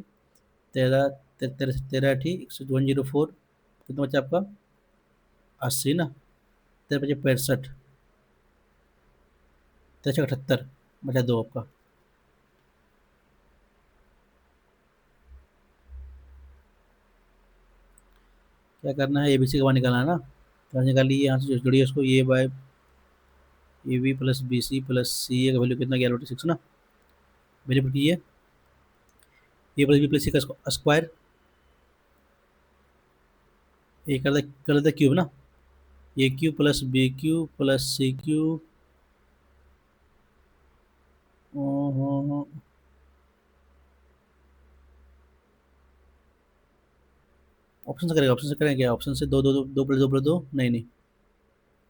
13, 13 ठीक 104, कितना बचा आपका 80 ना, 13 बचे 65, 13 78 बचा 2 आपका। क्या करना है, एबीसी का मान निकालना है ना, तो निकालिए यहाँ से जोड़िए उसको, A B plus B C plus C A का वैल्यू कितना गया, 6 ना, वैल्यू पुट कीजिए, A plus B plus C का स्क्वायर, ए कर देता क्यूब ना, A cube plus B cube plus C cube, option से करेगा, ऑप्शन से करें क्या, ऑप्शन से 2 2 2 2 + 2 + 2 नहीं नहीं,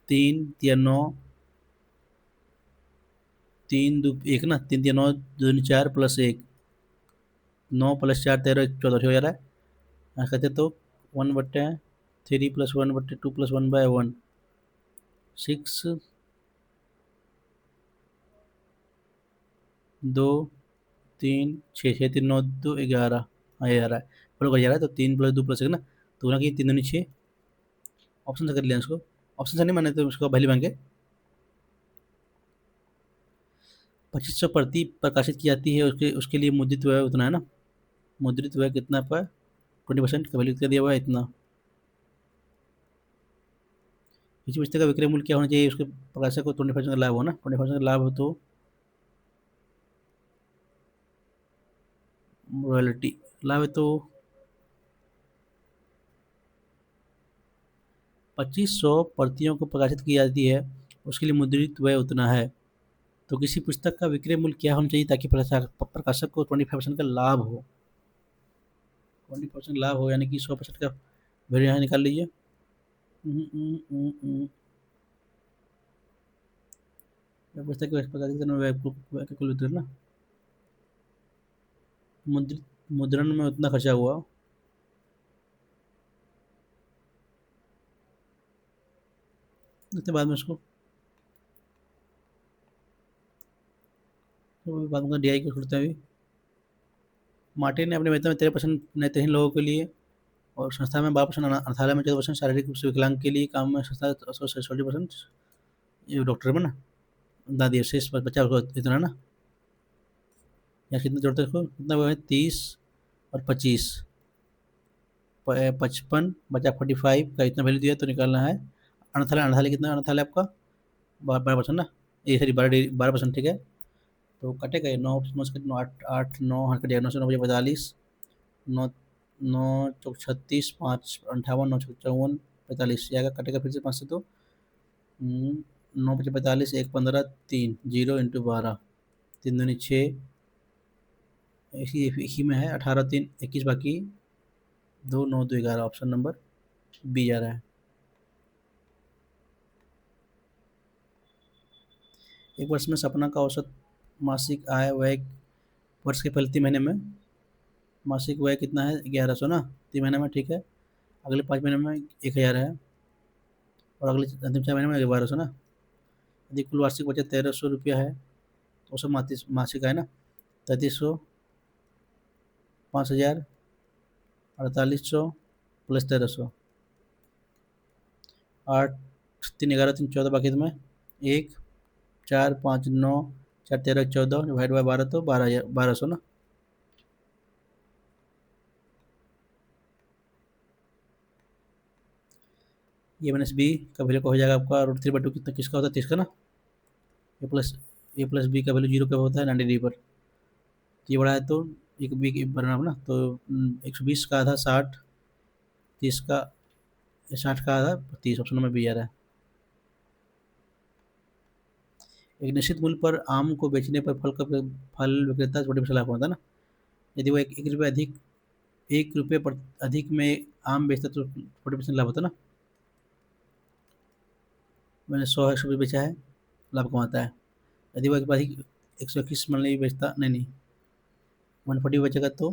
3 3 9, 3 2 1 ना, 3 3 9 2 4 +1, 9 + 4 13 14 हो जा रहा है, यहाँ कहते तो 1/3 + 1/2 + 1/1, 6, 2 3 6 6 3 9 2 11, हाँ ये आ रहा है, बड़ो कर जा रहा है, तो 3 + 2 + 1 ना, तो ना कि 3 दूनी 6, ऑप्शन से कर लिया इसको, ऑप्शन से नहीं माने तो उसको वैल्यू मांगे, 2500 प्रति प्रकाशित की जाती है, उसके उसके लिए मुद्रित व्यय उतना है ना, मुद्रित व्यय कितना पर 20% का वैल्यू कितना दिया हुआ है इतना, किसी पुस्तक का विक्रय मूल्य क्या होना चाहिए, उसके प्रकाशक को 20% का लाभ हो ना, 20% का लाभ हो तो रॉयल्टी लाभ है तो 2500 प्रतियों को प्रकाशित की जाती है, उसके लिए मुद्रित व्यय उतना है। तो किसी पुस्तक का विक्रय मूल्य क्या होना चाहिए ताकि प्रकाशक को 25% का लाभ हो। 20% लाभ हो यानी कि 100% का वैल्यू यहाँ निकाल लीजिए। पुस्तक के प्रकाशित करने में व्यय का कुल वितरण ना, मुद्रित मुद्रण में उतना खर्चा हुआ। देखते हैं बाद में उसको, तो बाद में डीआई को छोड़ते हैं अभी। मार्टिन ने अपने वेतन में 13% नेत्रहीन लोगों के लिए और संस्था में 12%, अनाथालय में 14%, शारीरिक रूप से विकलांग के लिए काम में संस्था 40%, ये डॉक्टर में ना दादी शेष बच्चा उसको इतना ना, या कितना जोड़ते हैं उसको, कितना वो है 30 और 25, 55 बचा 45 का इतना वैल्यू दिया तो निकालना है। अनाथालय, अनाथालय कितना, अनाथालय आपका 12% ना, ये सॉरी 12%, ठीक है। तो कटेगा ये 9 9 से 9 8 8 9 हट कटेगा, 9 से 9 बजे 45, 9 9 चौक 36, 5 58, 9 चौक 54, 45 आएगा, कटेगा फिर से 5 से तो 9 बजे 45, 1 15, 3 0 इंटू 12, 3 दूनी 6, इसी में है 18 3 21, बाकी 2 9 2 11, ऑप्शन नंबर बी आ रहा है। एक वर्ष में सपना का औसत मासिक आय व्यय, वर्ष के पहले 3 महीने में मासिक व्यय कितना है, 1100 ना, 3 महीने में, ठीक है। अगले 5 महीने में 1000 है, और अगले अंतिम 4 महीने में 1200 ना। यदि कुल वार्षिक बचत 1300 रुपया है तो औसत मासिक आय ना 3300, 5000, 4800 प्लस 1300, 8 3 11 3 14, बाकी तुम्हें 1 4 5 9 4 13 14 डिवाइड बाय 12 तो 12,000 1200 ना। ये माइनस बी का वैल्यू का हो जाएगा आपका √3/2, कितना किसका होता है, 30 का ना। ए प्लस बी का वैल्यू 0 का होता है 90 डिग्री पर, तो ये बड़ा है तो एक बी की परिणाम ना, तो 120 का आधा 60, 30 का 60 का आधा 30, ऑप्शन नंबर बी आ रहा है। एक निश्चित मूल्य पर आम को बेचने पर फल विक्रेता 40% लाभ होता है ना। यदि वो एक रुपये अधिक, 1 रुपये पर अधिक में आम बेचता तो 40% लाभ होता है ना। मैंने 100 बेचा है, लाभ कमाता है। यदि वो एक अधिक 121 मान लीजिए बेचता, नहीं नहीं 140 बेचेगा तो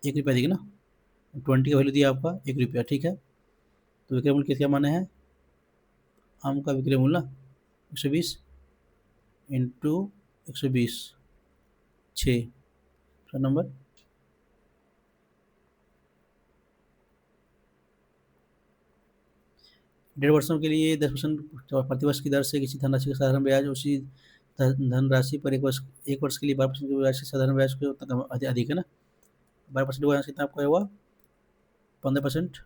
1 रुपये अधिक ना, 20 का वैल्यू दिया आपका 1 रुपया, ठीक है। तो विक्रय मूल्य क्या माने है, आम का विक्रय मूल्य ना 120 इंटू 120, 6 नंबर। 1.5 वर्षों के लिए 10% प्रतिवर्ष की दर से किसी धनराशि का साधारण ब्याज, उसी धनराशि पर 1 वर्ष के लिए 12% की ब्याज से साधारण ब्याज को अधिक है ना। 12% हुआ कितना आपका हुआ 15%,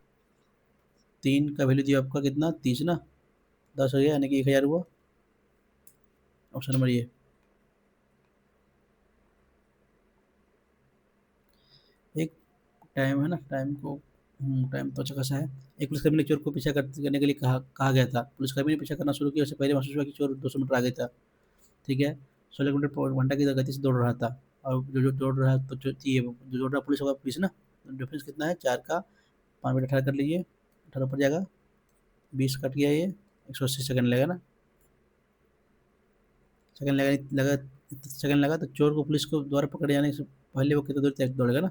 3 का वैल्यू दिया आपका कितना 30 ना, 10 हो गया यानी कि 1000 हुआ, ऑप्शन नंबर ये। एक टाइम है ना, टाइम को टाइम तो अच्छा खासा है। एक पुलिसकर्मी ने चोर को पीछा करने के लिए कहा कहा गया था। पुलिसकर्मी ने पीछा करना शुरू किया, उससे पहले महसूस हुआ कि चोर 200 मीटर आगे था, ठीक है। 16 किलोमीटर घंटा की गति से दौड़ रहा था, और जो दौड़ रहा है तो जो दौड़ रहा पुलिस होगा पुलिस ना, डिफरेंस कितना है 4 का 5 मिनट 18 कर लीजिए, 18 पर जाएगा, 20 कट गया, ये 180 सेकंड लगेगा ना, सेकंड लगा, सेकंड लगा। तो चोर को पुलिस को द्वारा पकड़े जाने से पहले वो कितना दूर तक दौड़ेगा ना।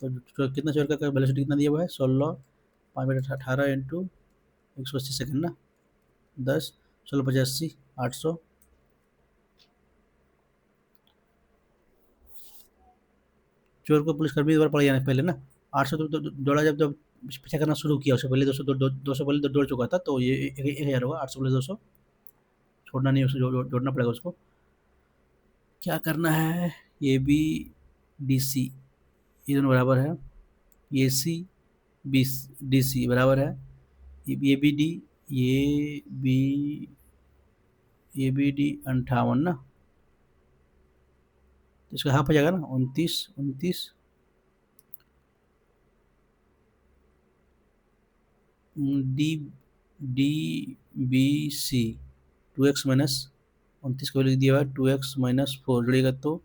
तो कितना चोर का वेलोसिटी कितना दिया हुआ है 16, 5 मिनट 18 इंटू 180 सेकंड ना, 10 16 85 800। चोर को पुलिसकर्मी द्वारा पकड़े जाने से पहले ना 800 दौड़ा, जब जब पीछा करना शुरू किया, उससे पहले 200 200 पहले दौड़ चुका था, तो ये 1000 होगा, 800 प्लस 200, छोड़ना नहीं, उसे जोड़ना पड़ेगा उसको। क्या करना है, ए बी डी सी ये दोनों बराबर है, ए सी बी डी सी बराबर है, ये बी डी, ये बी ये बी डी 58 ना, तो इसका हाफ हो जाएगा ना, 29, D D B C, 2x minus 29 का वैल्यू दिया हुआ है 2x-4 जोड़िएगा तो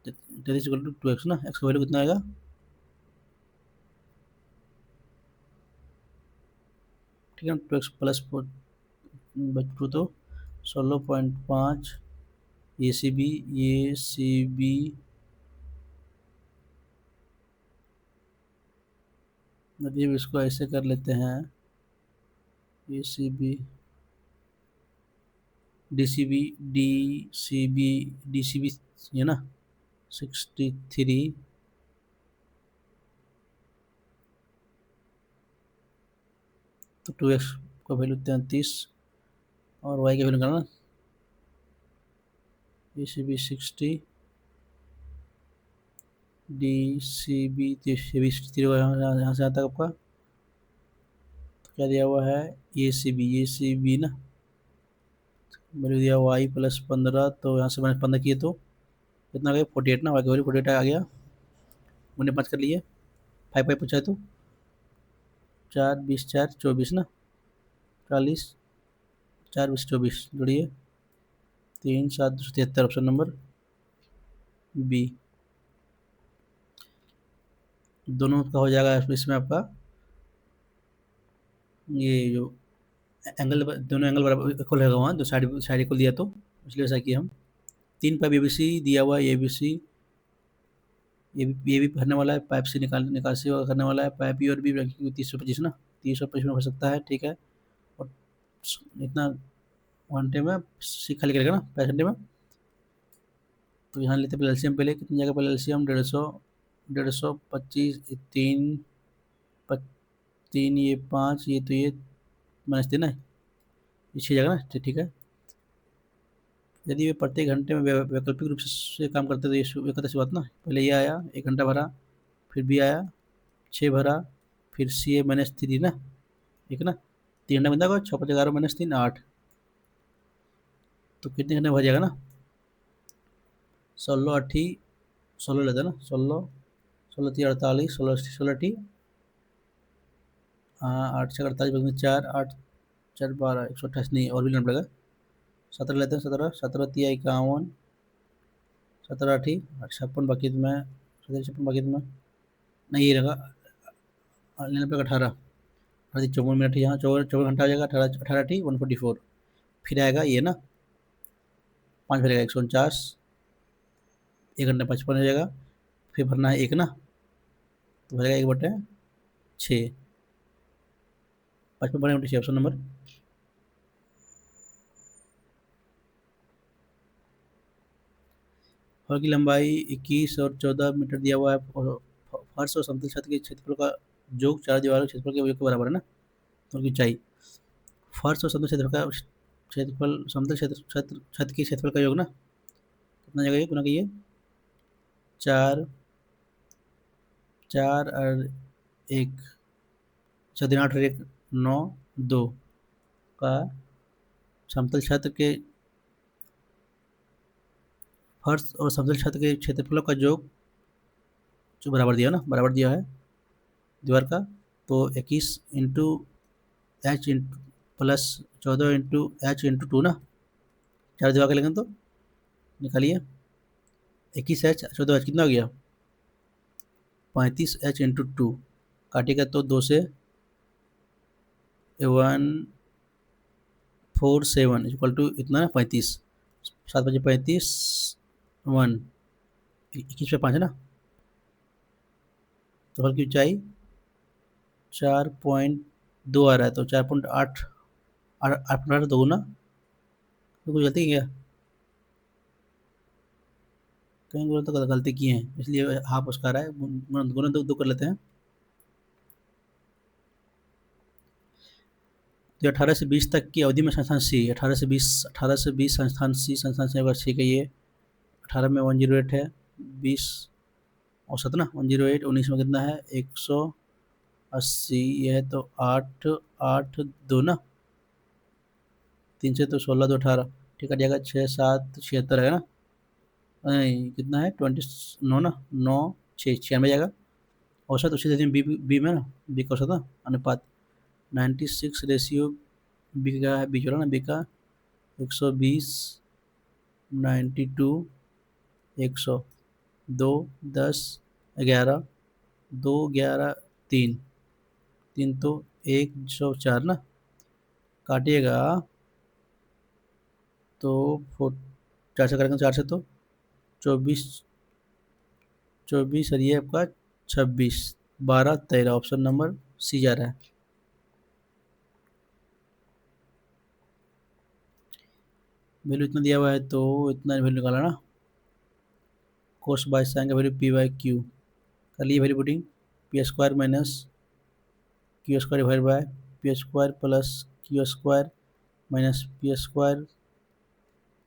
33 = 2x ना, x का वैल्यू कितना आएगा, ठीक है ना, 2x+4 बच्चों तो 16.5, ये सी बी मतलब इसको ऐसे कर लेते हैं, ये डी सी बी है ना 63, तो 2x का वैल्यू 33 और y का वैल्यू करना, ये C B 60, D C B 63 यहाँ से आता है आपका, तो क्या दिया हुआ है, ये सी बी ना वैल्यू दिया y+15, तो यहाँ से मैंने 15 किए तो कितना आ गया 48 ना, y का वैल्यू 48 आ गया, मैंने 5 कर लिए, 5 पूछा है तो 4 20 4 24 ना, 40, 4 20 24 जोड़िए 3 7 73, ऑप्शन नंबर बी। दोनों का हो जाएगा इसमें आपका, ये जो एंगल, दोनों एंगल बराबर इक्वल रहेगा वहाँ, जो साइड साइड इक्वल दिया तो इसलिए ऐसा किया हम। 3 पाइप एबीसी दिया हुआ है, एबीसी ये भी भरने वाला है, पाइप से निकासी करने वाला है, पाइप बी और बी 325 ना, 325 में भर सकता है, ठीक है, और इतना घंटे में सी खाली करेगा ना 5 घंटे में, तो यहाँ लेते हैं एलसीएम, पहले कितनी जगह पहले एलसीएम 150 125, 3 ये 5, ये तो ये -3 ना, ये 6 जगह ना, ठीक है। यदि वे प्रत्येक घंटे में वैकल्पिक रूप से काम करते तो ये कहते सी बात ना, पहले ये आया 1 घंटा भरा, फिर बी आया 6 भरा, फिर सी ए -3 ना, ठीक है ना, 3 घंटा बंदा को 6 5 11 -3 8, तो कितने घंटे भर जाएगा ना, 16 8 16 लेते हैं ना, 16 16 3 48, 16 हाँ 8 6 48 4 8 4 12 128 नहीं और भी लेना पड़ेगा, 17 लेते हैं, 17 17 3 51, 17 8 56 बाकी में, 56 बाकी में नहीं, ये रहेगा लेना पड़ेगा 18, 54 मिनट, यहाँ 24 घंटा आ जाएगा, 18 18 144, फिर आएगा ये ना 5 भरेगा 149, 1 घंटा 55 हो जाएगा, फिर भरना है 1 ना, तो भरेगा 1/6, 55 ऑप्शन नंबर, हॉल की लंबाई 21 और 14 मीटर दिया हुआ है, और फर्श और समतल छत के क्षेत्रफल का योग 4 दीवारों के क्षेत्रफल के योग के बराबर है ना, तो उनकी ऊंचाई, फर्श और समतल क्षेत्र का क्षेत्रफल, समतल क्षेत्र छत के क्षेत्रफल का योग ना, कितना जगह ये गुना कीजिए, 4 4 और 1 14 8 और 1 9 2 का समतल छत के फर्श और समतल छत के क्षेत्रफलों का योग जो बराबर दिया ना, बराबर दिया है दीवार का, तो 21 into H into plus 14 into H into 2 ना, 4 दीवार के लेंगे तो निकालिए, 21 H 14 H कितना हो गया, 35 H इंटू 2, काटिएगा तो 2 से 147 इक्वल टू इतना 35, 7 बजे 35 1 21 पे 5 है ना, तो हल की ऊंचाई 4.2 आ रहा है, तो 4.8 8 दो ना, तो कुछ गलती क्या, कहीं गुना तो गलती की है, इसलिए हाफ उसका रहा है, गुना दो कर लेते हैं, तो 18 से 20 तक की अवधि में संस्थान सी, 18 से 20 संस्थान सी, संस्थान सी अगर सी का ये 18 में 108 है, 20 औसत ना 108, 19 में कितना है 180, ये है तो 8 8 2 ना, 3 से तो 16 2 18, ठीक है जाएगा 6 7 76 है ना, नहीं, कितना है 29 ना, 9 6 96 जाएगा। औसत उसी देते हैं बी में ना, बी का औसत ना, अनुपात 96 रेशियो बी का है, बी जो है ना, बी का 120, 92, 100, 2, 10, 11, 2, 11, 3, 3 तो 104 ना, काटिएगा तो 4 से करेंगे, 4 से तो 24, 24 और ये आपका 26, 12, 13, ऑप्शन नंबर सी जा रहा है। वैल्यू इतना दिया हुआ है तो इतना वैल्यू निकाला ना, कोस बाय साइन का वैल्यू पी बाई क्यू, कर लिए value putting, P square minus Q square divide by P square plus Q square minus P square,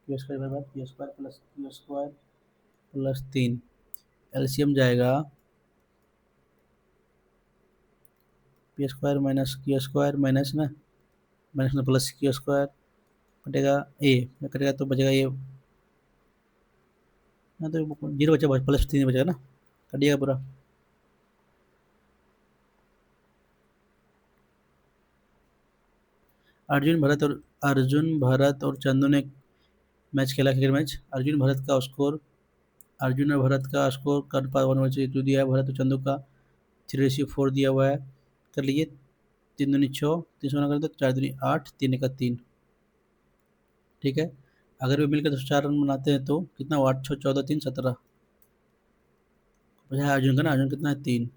Q square divide by P square plus Q square plus 3, LCM जाएगा P square minus Q square minus ना, minus ना plus Q square, कटेगा ए, कटेगा तो बचेगा ये ना, तो जीरो बचा, प्लस 3 बचेगा ना, कटिएगा पूरा। अर्जुन भरत और चंदू ने मैच खेला, क्रिकेट मैच। अर्जुन और भरत का स्कोर कर पा 1/2 दिया है, भरत और चंदू का 3:4 दिया हुआ है। कर लिए, 3 दूनी 6, 3 से गुना करें तो 4 दूनी 8, 3 का 3, ठीक है। अगर वे मिलकर 104 रन बनाते हैं तो कितना हुआ, 8, 6, 14, 3, 17 बचा है अर्जुन का ना, अर्जुन कितना है 3,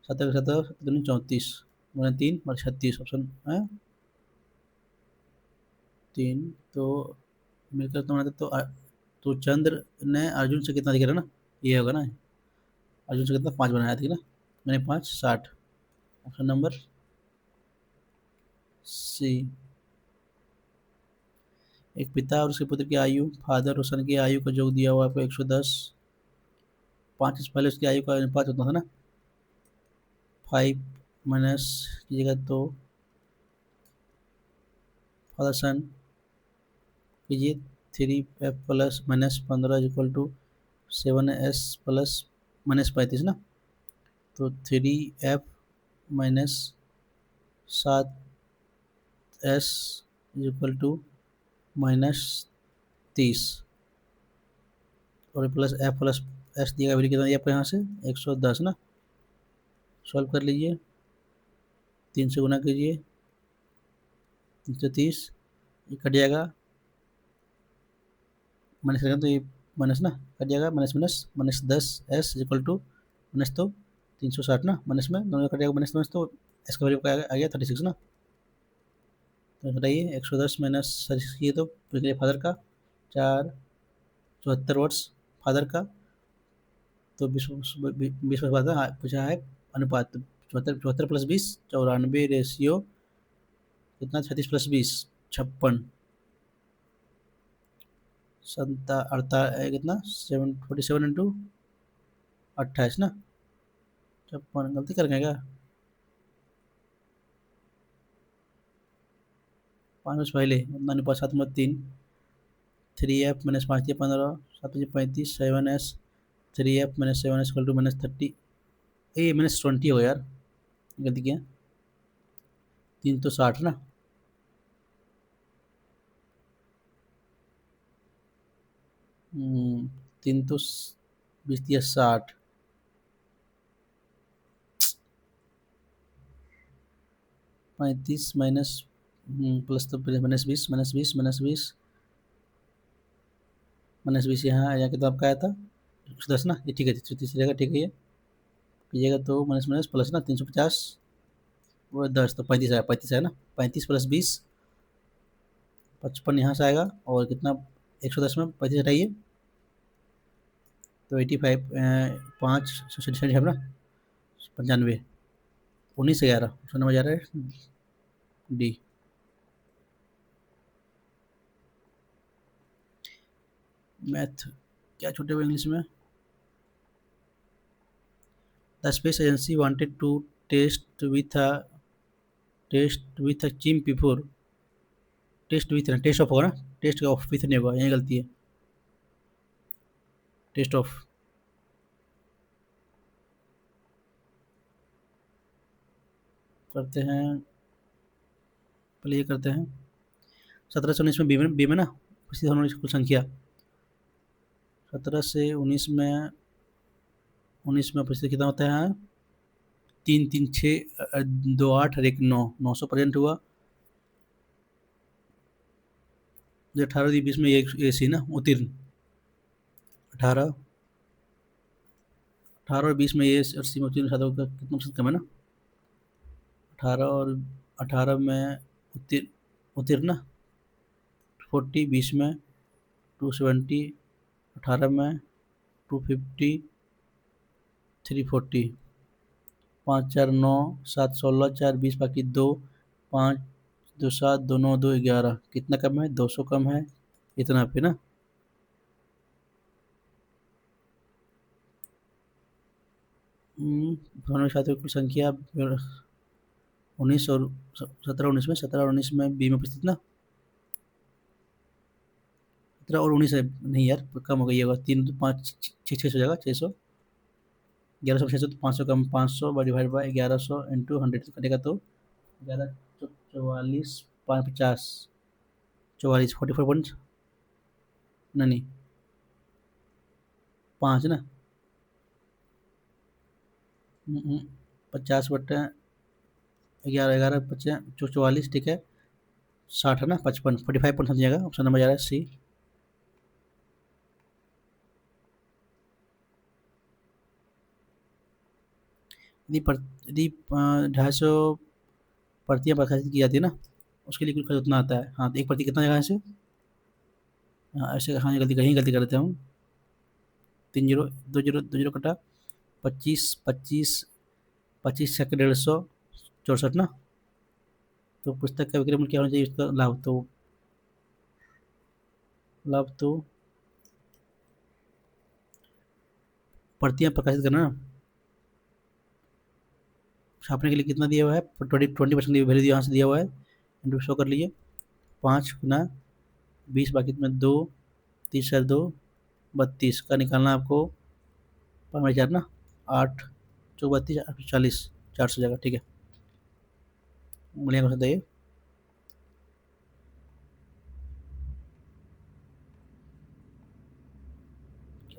17 का 17, 7 दूनी 34, गुना 3 और 36, ऑप्शन है 3। तो मिलकर तो बनाते तो चंद्र ने अर्जुन से कितना दिख रहा है ना, ये होगा ना, अर्जुन से कितना 5 बनाया था ना, मैंने 5, 60, ऑप्शन नंबर सी। एक पिता और उसके पुत्र की आयु, फादर और सन की आयु का योग दिया हुआ आपको 110, 5 से पहले उसकी आयु का अनुपात होता था ना, 5 माइनस कीजिएगा तो फादर सन कीजिए, 3F plus minus 15 equal to 7S plus minus 35 ना, तो 3F minus 7S equal to -30, और प्लस एफ प्लस एस दिया वैल्यू कितना दिया आपको यहाँ से 110 ना, सॉल्व कर लीजिए, 3 से गुना कीजिए, 330, ये कट जाएगा, माइनस करेंगे तो ये माइनस ना, कट जाएगा, minus minus -10S equal to minus, तो 360 ना, माइनस में दोनों कट जाएगा, माइनस माइनस तो एस का वैल्यू आ गया 36 ना। तो बताइए 110 माइनस 36 किए तो फादर का 474 फादर का, तो 20 पूछा है अनुपात, 74 + 20 94 रेशियो कितना, 36 + 20 56, संता अड़ता कितना 747 × 28 ना, 56 गलती कर गए क्या, 5 पहले उतना अनुपात 7/3, 3F माइनस 5 दिया 15, 7×35 7S, 3F minus 7S equal to -30, ये -20 हो यार, गलती किया, 3 तो 60 ना, 3 तो 20 दिया 60, 35 माइनस प्लस तो -20 -20 -20 -20 यहाँ आ जाके तो आपका आया था 110 ना, ये ठीक है, 30 रहेगा, ठीक है, ये कीजिएगा तो माइनस माइनस प्लस ना 350, वो 10 तो 35 आया, 35 है ना, 35 + 20 55 यहाँ से आएगा, और कितना 110 में 35 हटाइए तो 85, 5 है ना, 95, 19 11, ऑप्शन नंबर जा रहा है डी। मैथ क्या छूटे हुए इंग्लिश में, the space agency wanted to test with a chimp before, test with ना, टेस्ट ऑफ होगा ना, टेस्ट ऑफ विथ नहीं होगा, यही गलती है, टेस्ट ऑफ करते हैं, पहले ये करते हैं। 17 से 19 में बी में ना, पिछली दोनों कुल संख्या 17 से 19 में, 19 में पिछले कितना होता है, 3 3 6 2 8 और 1 9, 900 प्रेजेंट हुआ। जो 18 20 में ये सी ना उत्तीर्ण, 18 18 और 20 में ये और सी में उत्तीर्ण छात्रों का कितना प्रतिशत कम है ना, 18 में उत्तीर्ण, उत्तीर्ण ना 40, 20 में 270, 18 में 250, 340, 5 4 9 7 16 4 20 बाकी 2, 5 2 7 2 9 2 11, कितना कम है, 200 कम है, इतना पे ना। दोनों छात्रों की संख्या 17 और 19 में बी में उपस्थित ना, 17 और 19 है नहीं यार, कम हो गई होगा, 3 5 6 6 हो जाएगा, 600, 1100 600 तो 500 कम, 500 डिवाइड बाई 1100 इंटू 100 कटेगा तो 11 44 5 50 44 44 नहीं नहीं 5 ना, 50/11 11 55 44 ठीक है, 60 है ना, 55 45 पॉइंट समझिएगा, ऑप्शन नंबर जा रहा है सी। यदि 250 प्रतियाँ प्रकाशित की जाती है ना, उसके लिए कुल खर्च उतना आता है। हाँ तो एक प्रति कितना जगह ऐसे, हाँ ऐसे, हाँ ये गलती कहीं गलती कर देता हूँ, 3 जीरो 2 जीरो कटा, 25 25 25 150 64 ना। तो पुस्तक का विक्रय मूल्य क्या होना चाहिए, इसका लाभ तो प्रतियाँ प्रकाशित करना ना, छापने के लिए कितना दिया हुआ है, 20% वैल्यू यहाँ से दिया हुआ है, इंटू शो कर लीजिए, 5 गुना 20 बाकी में 2, 3 4 2 32 का निकालना आपको, 5 4 ना 8 चौक 32 40, 400 जगह ठीक है, बढ़िया क्वेश्चन था ये।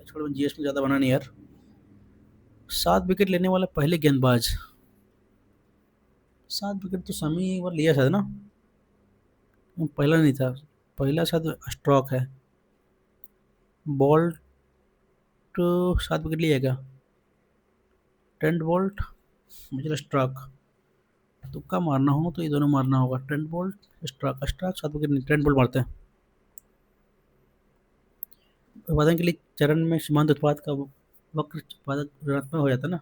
छोड़ो जीएस में ज़्यादा बना नहीं यार। 7 विकेट लेने वाला पहले गेंदबाज, 7 विकेट तो समी एक बार लिया शायद ना, पहला नहीं था, पहला शायद स्ट्रोक है, बॉल्ट 7 विकेट लिया क्या, ट्रेंट बोल्ट, मुझे स्ट्रोक, तुक्का मारना हो तो ये दोनों मारना होगा, Trent Boult stroke, stroke 7 wicket नहीं, ट्रेंट बोल्ट मारते हैं। उत्पादन के लिए चरण में सीमांत उत्पाद का वक्र उत्पादक ऋणात्मक हो जाता है ना,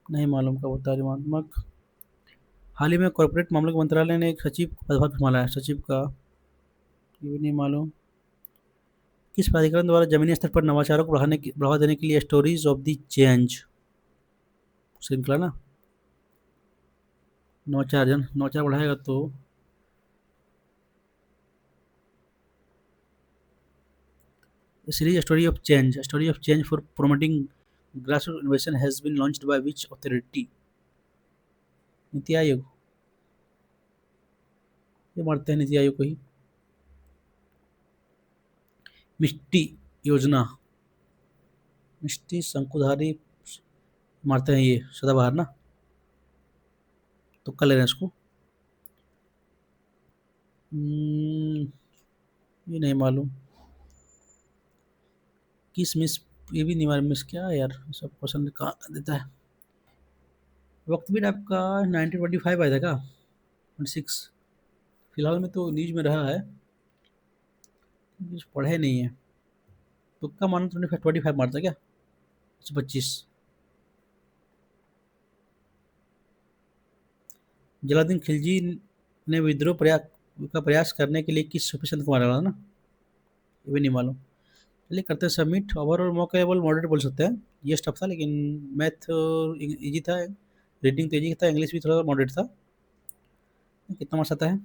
नहीं मालूम कब होता है ऋणात्मक। हाल ही में कॉर्पोरेट मामलों के मंत्रालय ने एक सचिव को पदभार संभाला है, सचिव का ये भी नहीं मालूम। किस प्राधिकरण द्वारा जमीनी स्तर पर नवाचारों को बढ़ावा देने के लिए स्टोरीज ऑफ द चेंज श्रृंखला ना, नवाचार बढ़ाएगा तो series story of change for promoting grassroots innovation has been launched by which authority, NITI Aayog, ये मारते हैं नीति आयोग को ही। मिष्टी योजना, मिष्टी शंकुधारी मारते हैं ये सदाबहार ना, तुक्का ले रहे हैं इसको। ये नहीं मालूम, किस मिस, ये भी नहीं मालूम मिस क्या है यार, सब क्वेश्चन कहाँ देता है। वक्त भी आपका 1925 आया था क्या, 26, फिलहाल में तो न्यूज में रहा है, न्यूज पढ़े नहीं है, तुक्का मानो 25 मारता क्या, 125। जलालुद्दीन खिलजी ने विद्रोह का प्रयास करने के लिए किस ऑपरेशन को मारा था ना, ये भी नहीं मालूम। चलिए करते हैं सबमिट, ओवरऑल मौका केवल मॉडरेट बोल सकते हैं, ये टफ था लेकिन मैथ इजी था, रीडिंग तो इजी था, इंग्लिश भी थोड़ा मॉडरेट था। कितना मार्क्स आता है,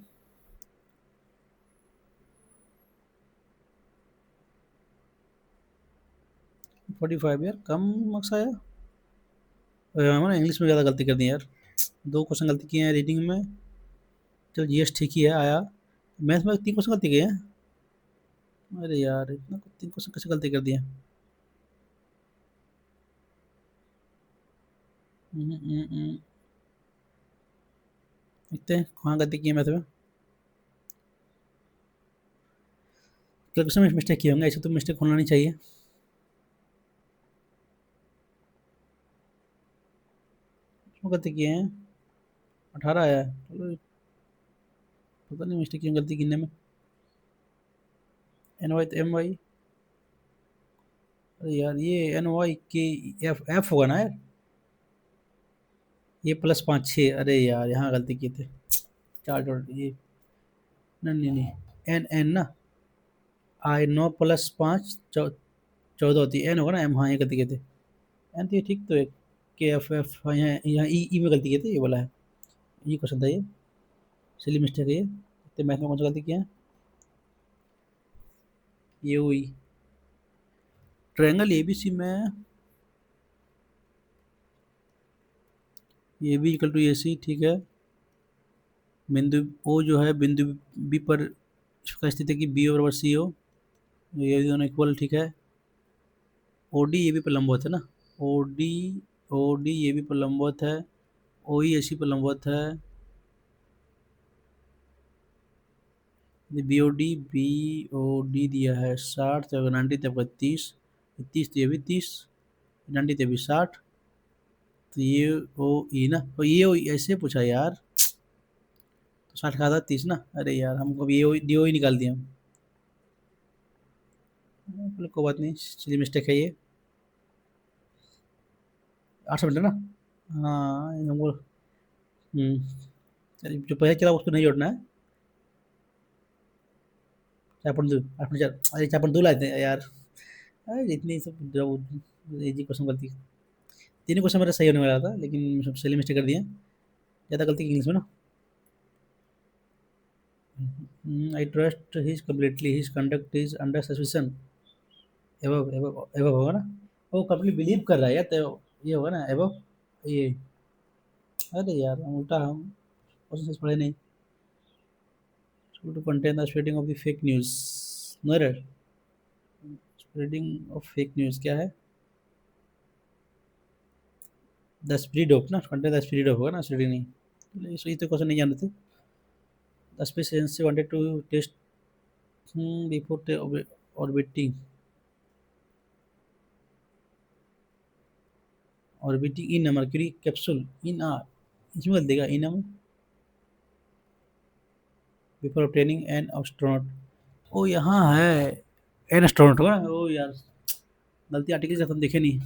45 यार, कम मार्क्स आया। मैंने इंग्लिश में ज़्यादा गलती कर दी यार, 2 क्वेश्चन गलती किए हैं रीडिंग में। चल जीएस ठीक ही है आया। मैथ्स में 3 क्वेश्चन गलती किए हैं। अरे यार, इतना 3 क्वेश्चन कैसे गलती कर दिए। देखते हैं कहाँ गलती की है मैथ में। कैलकुलेशन में मिस्टेक किए होंगे, ऐसे तो मिस्टेक होना नहीं चाहिए। उसमें गलती किए हैं, 18 आया है। चलो, पता नहीं मिस्टेक क्यों गलती गिनने में। एन वाई तो एम वाई। अरे यार, ये एन वाई के एफ एफ होगा ना यार। ये +5 6, अरे यार यहाँ गलती किए थे। चार जोड़ ये, नहीं नहीं नहीं, एन एन ना, आई 9 + 5 14 होती है, एन होगा ना एम, हाँ ये गलती किए थे। एन तो ये ठीक तो है। के एफ एफ, हाँ, यहाँ यहाँ ई ई में गलती किए थे, ये बोला है। ये क्वेश्चन था ये, सिली मिस्टेक है ये। तो मैथ में कौन सा गलती किया है। ये हुई ट्रायंगल एबीसी में, ए बी इक्वल टू ए सी, ठीक है। बिंदु ओ जो है बिंदु बी पर इसका स्थिति है कि बी बराबर सी हो, ये दोनों इक्वल, ठीक है। ओ डी ए बी पर लंबवत है ना, O D, O D A B पर लंबवत है, ओ ई ए सी पर लंबवत है। बी ओ डी दिया है 60, तो 90 तब 30, 30 तो ये भी 30, 90 तो भी 60। तो ये ओ ई ना, तो ये ओ ई ऐसे पूछा यार, तो 60 का था 30 ना। अरे यार, हमको अब ये डी ओ ई निकाल दिया हम। चलो कोई बात नहीं, चलिए मिस्टेक है ये। 8 मिनट है ना। हाँ हमको, चलिए जो पहले चला उसको नहीं जोड़ना है। 4.2, 8 अरे 4.2 लाए थे यार। अरे इतनी सब जो इजी क्वेश्चन गलती, तीनों क्वेश्चन मेरा सही होने वाला था, लेकिन सब सिली मिस्टेक कर दिए, ज़्यादा गलती की इंग्लिश में ना। I trust his completely, his conduct is under suspicion. एवब एवब एवब होगा ना, वो कंप्लीट बिलीव कर रहा है यार, तो ये होगा ना एवब ये। अरे यार, हम उल्टा, हम क्वेश्चन पढ़े नहीं। To contain the spreading of the fake news, no error. Spreading of fake news क्या है। द स्प्रीड ऑफ ना, कंटेन द स्प्रीड ऑफ होगा ना, स्प्रेडिंग नहीं। ये तो क्वेश्चन नहीं जानते थे। The space agency wanted to test before orbiting, orbiting in Mercury capsule in are, इसमें गलत देगा इन में, बिफोर ऑब्टेनिंग एन एस्ट्रोनॉट। ओ यहाँ है, एन एस्ट्रोनॉट होगा ना। ओ यार, गलती आर्टिकल से हम देखे नहीं,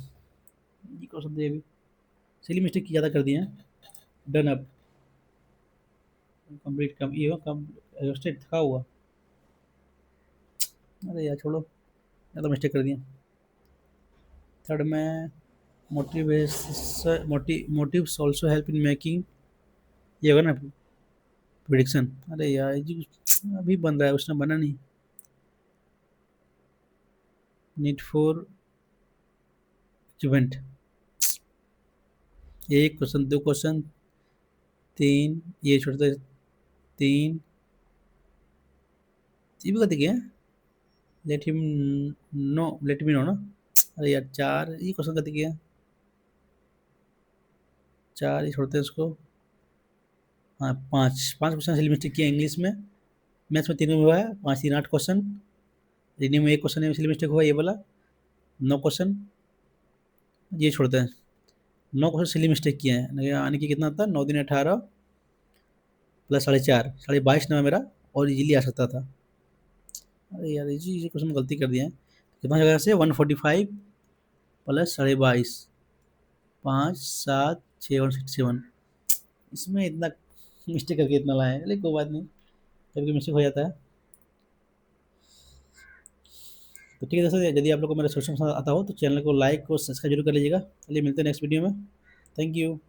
ये क्वेश्चन थे अभी, सिली मिस्टेक ज़्यादा कर दिए हैं। डन अप, कंप्लीट, कम ये कम एग्जॉस्टेड था हुआ। अरे यार छोड़ो, ज़्यादा मिस्टेक कर दिया। थर्ड में motives also help in making, ये होगा ना प्रिडिक्शन। अरे यार ये जी अभी बन रहा है, उसने बना नहीं। नीड फॉर अचीवमेंट, एक क्वेश्चन, दो क्वेश्चन, तीन, ये छोड़ते, तीन, ये भी गलती किया है। Let him know, let me know ना। अरे यार, चार, ये क्वेश्चन गलती किया है। चार, ये छोड़ते हैं उसको। हाँ, पाँच, पाँच क्वेश्चन से मिस्टेक किया इंग्लिश में। मैथ्स में तीनों में हुआ है, 5 3 8 क्वेश्चन। रीडिंग में एक क्वेश्चन में इसलिए मिस्टेक हुआ, ये वाला। 9 क्वेश्चन, ये छोड़ते हैं। 9 क्वेश्चन सिली मिस्टेक किए हैं, यानी कि कितना था, 9 दिन 18 प्लस 4.5, 22.5 नंबर मेरा, और इजीली आ सकता था। अरे यार, इजी इजी क्वेश्चन में गलती कर दिया है। कितना जगह से 145 प्लस 22.5, 5 7 6 167, इसमें इतना मिस्टेक करके इतना लाए हैं, लेकिन कोई बात नहीं, कभी मिस्टेक हो जाता है। तो ठीक है दोस्तों, यदि आप लोग को मेरा सोल्यूशन पसंद आता हो तो चैनल को लाइक और सब्सक्राइब जरूर कर लीजिएगा। चलिए मिलते हैं नेक्स्ट वीडियो में। Thank you.